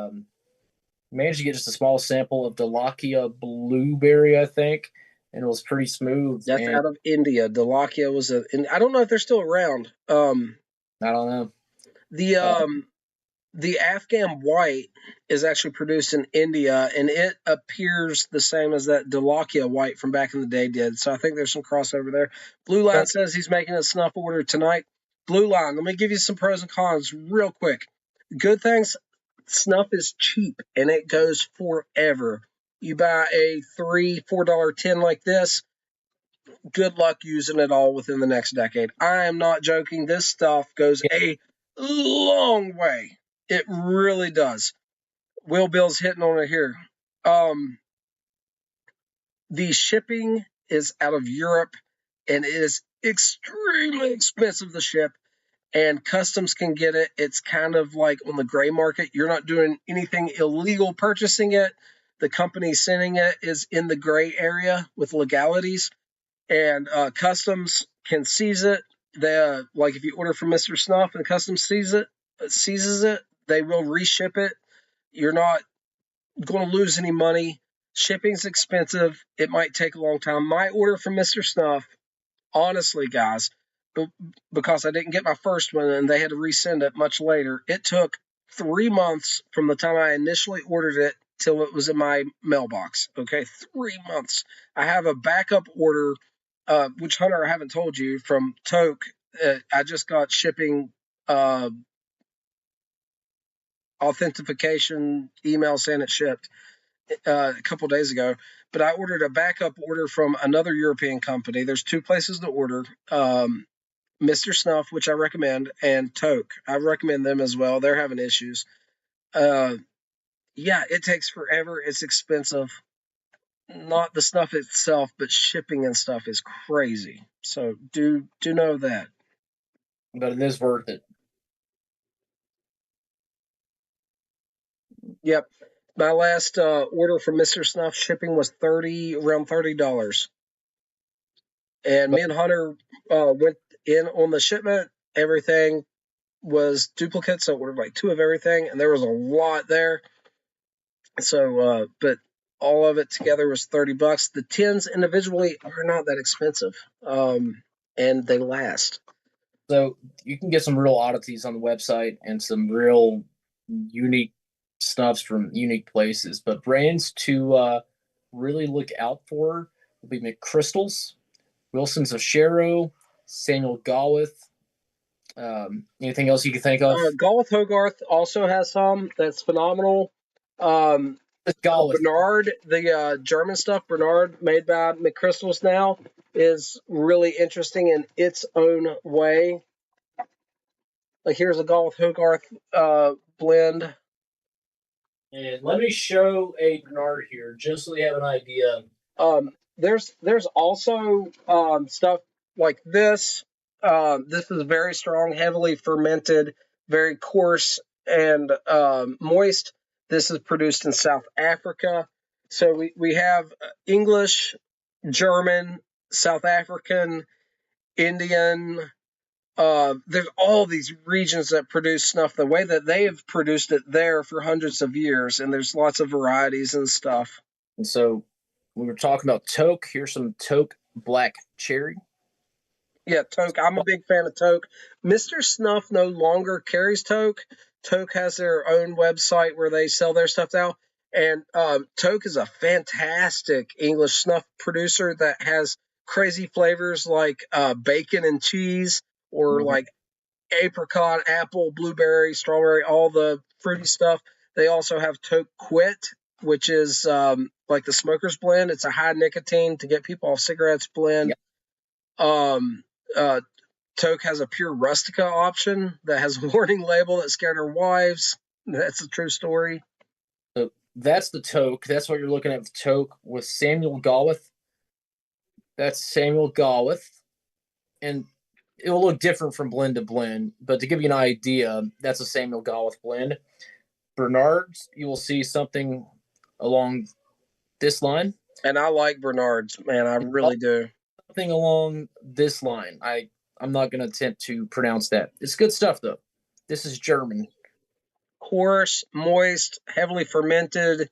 managed to get just a small sample of Delakia Blueberry, I think, and it was pretty smooth. That's And out of India. Delakia was and I don't know if they're still around. I don't know. The Afghan white is actually produced in India, and it appears the same as that Delakia white from back in the day did. So I think there's some crossover there. Blue Line says he's making a snuff order tonight. Blue Line, let me give you some pros and cons real quick. Good things, snuff is cheap and it goes forever. You buy a $3-4 tin like this, good luck using it all within the next decade. I am not joking. This stuff goes a long way. It really does. Will Bill's hitting on it here. The shipping is out of Europe, and it is extremely expensive to ship, and customs can get it. It's kind of like on the gray market. You're not doing anything illegal purchasing it. The company sending it is in the gray area with legalities, and customs can seize it. Like if you order from Mr. Snuff and customs seizes it, they will reship it. You're not going to lose any money. Shipping's expensive. It might take a long time. My order from Mr. Snuff, honestly, guys, because I didn't get my first one and they had to resend it much later, it took 3 months from the time I initially ordered it till it was in my mailbox. Okay, 3 months. I have a backup order, which, Hunter, I haven't told you, from Toke. I just got shipping authentication email saying it shipped a couple days ago, but I ordered a backup order from another European company. There's 2 places to order, Mr. Snuff, which I recommend, and Toke. I recommend them as well. They're having issues. Yeah, it takes forever. It's expensive. Not the snuff itself, but shipping and stuff is crazy. So do know that. But it is worth it. Yep. My last order from Mr. Snuff shipping was around $30. And me and Hunter went in on the shipment. Everything was duplicate, so I ordered like 2 of everything, and there was a lot there. So, but all of it together was $30. The tins individually are not that expensive, and they last. So you can get some real oddities on the website and some real unique stuffs from unique places. But brands to really look out for will be McChrystals, Wilson's of Shero, Samuel Gawith. Anything else you can think of? Gawith Hogarth also has some. That's phenomenal. Bernard, the German stuff, Bernard, made by McChrystals now, is really interesting in its own way. Like here's a Gawith Hogarth blend. And let me show a Bernard here, just so we have an idea. There's also stuff like this. This is very strong, heavily fermented, very coarse and moist. This is produced in South Africa. So we have English, German, South African, Indian. There's all these regions that produce snuff the way that they have produced it there for hundreds of years, and there's lots of varieties and stuff. And so we were talking about Toke. Here's some Toke Black Cherry. Yeah, Toke. I'm a big fan of Toke. Mr. Snuff no longer carries Toke. Toke has their own website where they sell their stuff now. And Toke is a fantastic English snuff producer that has crazy flavors like bacon and cheese, or like apricot, apple, blueberry, strawberry, all the fruity stuff. They also have Toke Quit, which is like the smoker's blend. It's a high nicotine to get people off cigarettes blend. Yeah. Toke has a pure rustica option that has a warning label that scared our wives. That's a true story. So that's the Toke. That's what you're looking at with Toke with Samuel Gawith. That's Samuel Gawith. And it will look different from blend to blend, but to give you an idea, that's a Samuel Gawith blend. Bernard's, you will see something along this line. And I like Bernard's, man. I really do. Something along this line. I I'm not going to attempt to pronounce that. It's good stuff, though. This is German. Coarse, moist, heavily fermented.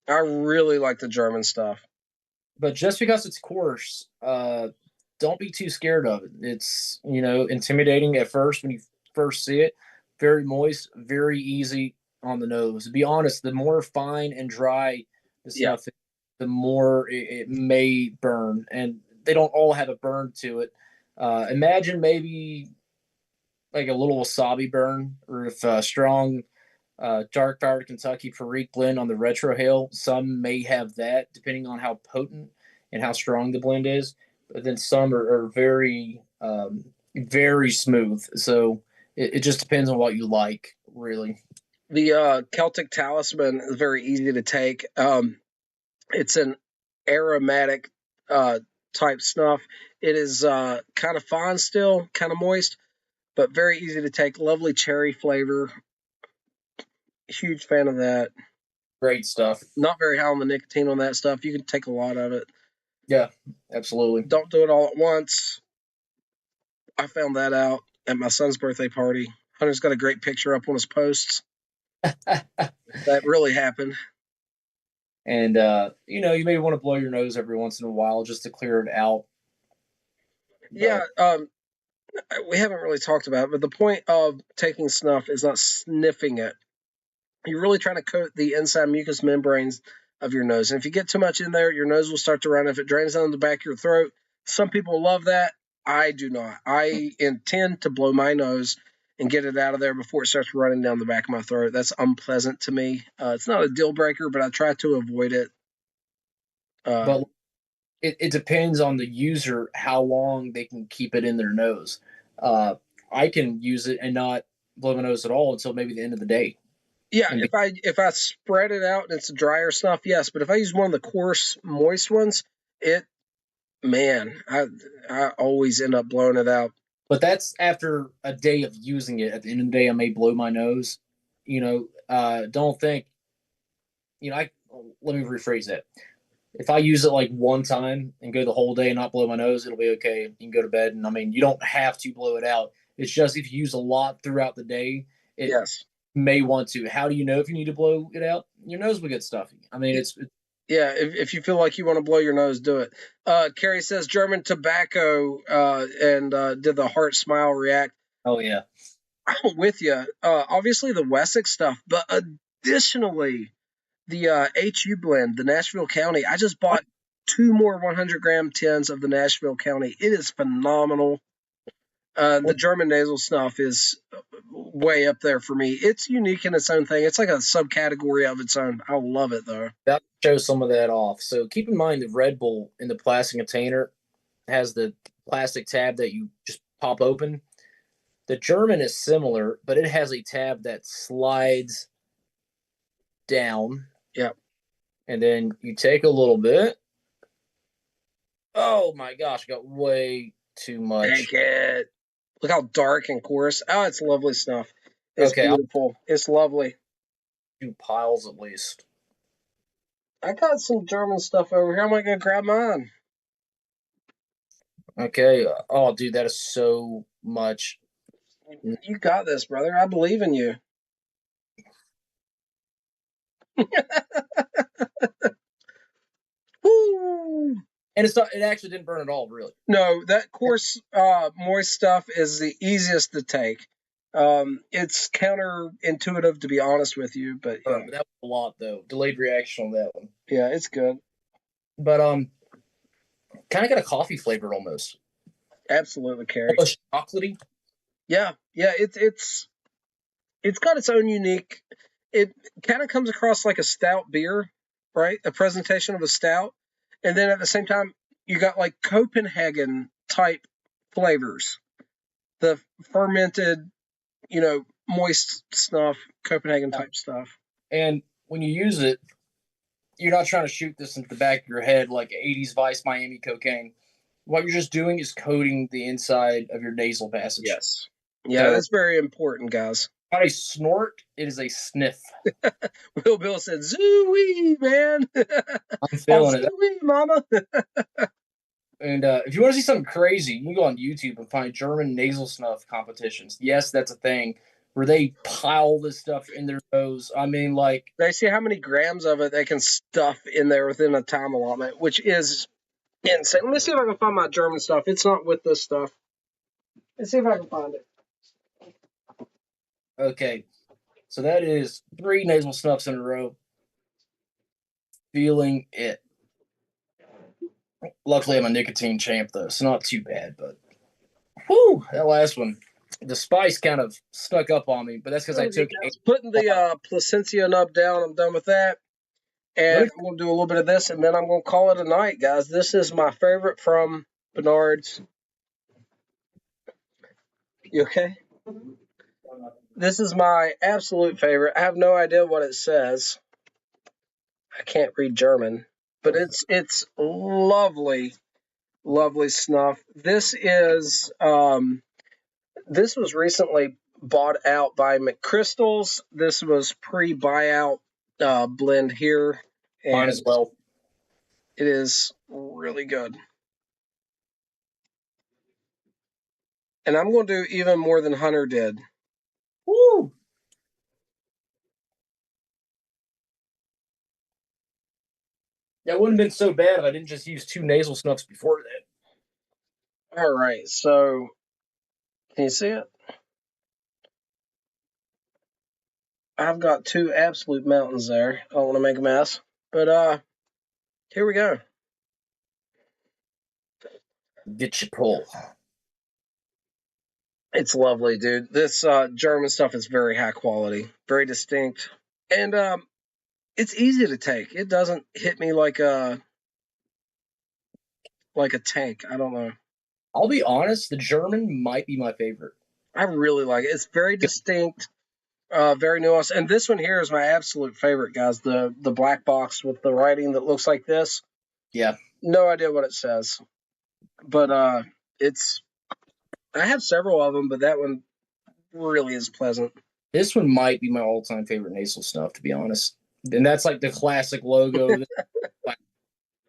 I really like the German stuff. But just because it's coarse, don't be too scared of it. It's, intimidating at first when you first see it. Very moist, very easy on the nose. To be honest, the more fine and dry the stuff is, the more it may burn. And they don't all have a burn to it. Imagine maybe like a little wasabi burn, or if strong dark fired Kentucky Perique blend on the retrohale. Some may have that, depending on how potent and how strong the blend is. But then some are very, very smooth. So it just depends on what you like, really. The Celtic Talisman is very easy to take. It's an aromatic type snuff. It is kind of fine still, kind of moist, but very easy to take. Lovely cherry flavor. Huge fan of that. Great stuff. Not very high on the nicotine on that stuff. You can take a lot of it. Yeah, absolutely. Don't do it all at once. I found that out at my son's birthday party. Hunter's got a great picture up on his posts. That really happened. And, you may want to blow your nose every once in a while just to clear it out. But, yeah, we haven't really talked about it, but the point of taking snuff is not sniffing it. You're really trying to coat the inside mucous membranes of your nose. And if you get too much in there, your nose will start to run. If it drains down the back of your throat, some people love that. I do not. I intend to blow my nose and get it out of there before it starts running down the back of my throat. That's unpleasant to me. It's not a deal breaker, but I try to avoid it. But it depends on the user how long they can keep it in their nose. I can use it and not blow my nose at all until maybe the end of the day. Yeah, if I spread it out and it's a drier snuff, yes. But if I use one of the coarse, moist ones, I always end up blowing it out. But that's after a day of using it. At the end of the day, I may blow my nose. Don't think. Let me rephrase that. If I use it like one time and go the whole day and not blow my nose, it'll be okay. You can go to bed, and you don't have to blow it out. It's just if you use a lot throughout the day, yes. May want to. How do you know if you need to blow it out? Your nose will get stuffy. Yeah, if you feel like you want to blow your nose, do it. Carrie says German tobacco and did the heart smile react? Oh, yeah. I'm with you. Obviously the Wessex stuff, but additionally the HU blend, the Nashville County. I just bought 2 more 100-gram tins of the Nashville County. It is phenomenal. The German nasal snuff is way up there for me. It's unique in its own thing. It's like a subcategory of its own. I love it, though. That shows some of that off. So keep in mind that Red Bull in the plastic container has the plastic tab that you just pop open. The German is similar, but it has a tab that slides down. Yep. And then you take a little bit. Oh, my gosh. Got way too much. Take it. Look how dark and coarse. Oh, it's lovely stuff. It's beautiful. It's lovely. 2 piles at least. I got some German stuff over here. I'm not going to grab mine. Okay. Oh, dude, that is so much. You got this, brother. I believe in you. Woo! And it actually didn't burn at all, really. No, that coarse, moist stuff is the easiest to take. It's counterintuitive, to be honest with you, but that was a lot, though. Delayed reaction on that one. Yeah, it's good. But kind of got a coffee flavor almost. Absolutely, Carrie. Almost chocolatey. Yeah. It's got its own unique. It kind of comes across like a stout beer, right? A presentation of a stout. And then at the same time, you got like Copenhagen type flavors, the fermented, moist snuff, Copenhagen type stuff. And when you use it, you're not trying to shoot this into the back of your head like 80s Vice Miami cocaine. What you're just doing is coating the inside of your nasal passage. Yes. Yeah, that's very important, guys. Not a snort, it is a sniff. Will Bill said, "Zooey, man." I'm feeling it. Zooey, mama. And if you want to see something crazy, you can go on YouTube and find German nasal snuff competitions. Yes, that's a thing where they pile this stuff in their nose. I mean, like, They see how many grams of it they can stuff in there within a time allotment, which is insane. Let me see if I can find my German stuff. It's not with this stuff. Let's see if I can find it. okay, so that is 3 nasal snuffs in a row. Feeling it. Luckily, I'm a nicotine champ, though, so not too bad. But, whew, that last one, the spice kind of stuck up on me, but that's because I took Putting the Placencia nub down. I'm done with that. And I'm going to do a little bit of this, and then I'm going to call it a night, guys. This is my favorite from Bernard's. You okay? This is my absolute favorite. I have no idea what it says. I can't read German, but it's lovely, lovely snuff. This is this was recently bought out by McChrystals. This was pre-buyout blend here. And mine as well. It is really good. And I'm going to do even more than Hunter did. Woo! That wouldn't have been so bad if I didn't just use 2 nasal snuffs before that. All right, so can you see it? I've got 2 absolute mountains there. I don't want to make a mess, but here we go. Get your pull. It's lovely, dude. This German stuff is very high quality, very distinct, and it's easy to take. It doesn't hit me like a tank. I don't know. I'll be honest, the German might be my favorite. I really like it. It's very distinct, very nuanced. And this one here is my absolute favorite, guys. The black box with the writing that looks like this. Yeah. No idea what it says, but it's. I have several of them, but that one really is pleasant. This one might be my all-time favorite nasal snuff, to be honest. And that's like the classic logo, like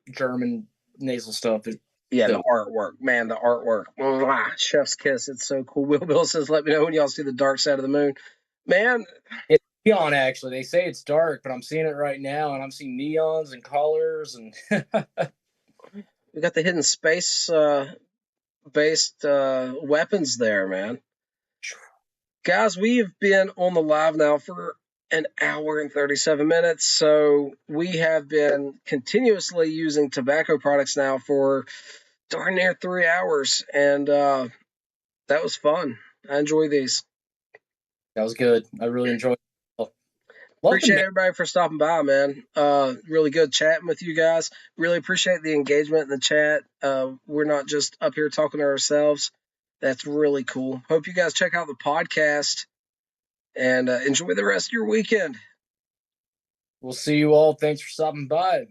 German nasal stuff. Yeah, the artwork, man, the artwork. Mwah, chef's kiss. It's so cool. Will Bill says, let me know when y'all see the dark side of the moon. Man. It's neon, actually. They say it's dark, but I'm seeing it right now, and I'm seeing neons and colors. And we got the hidden space based weapons there, man. Guys, we've been on the live now for an hour and 37 minutes, so we have been continuously using tobacco products now for darn near 3 hours, and that was fun. I enjoy these. That was good. I really enjoyed it. Appreciate everybody for stopping by, man. Really good chatting with you guys. Really appreciate the engagement in the chat. We're not just up here talking to ourselves. That's really cool. Hope you guys check out the podcast and enjoy the rest of your weekend. We'll see you all. Thanks for stopping by.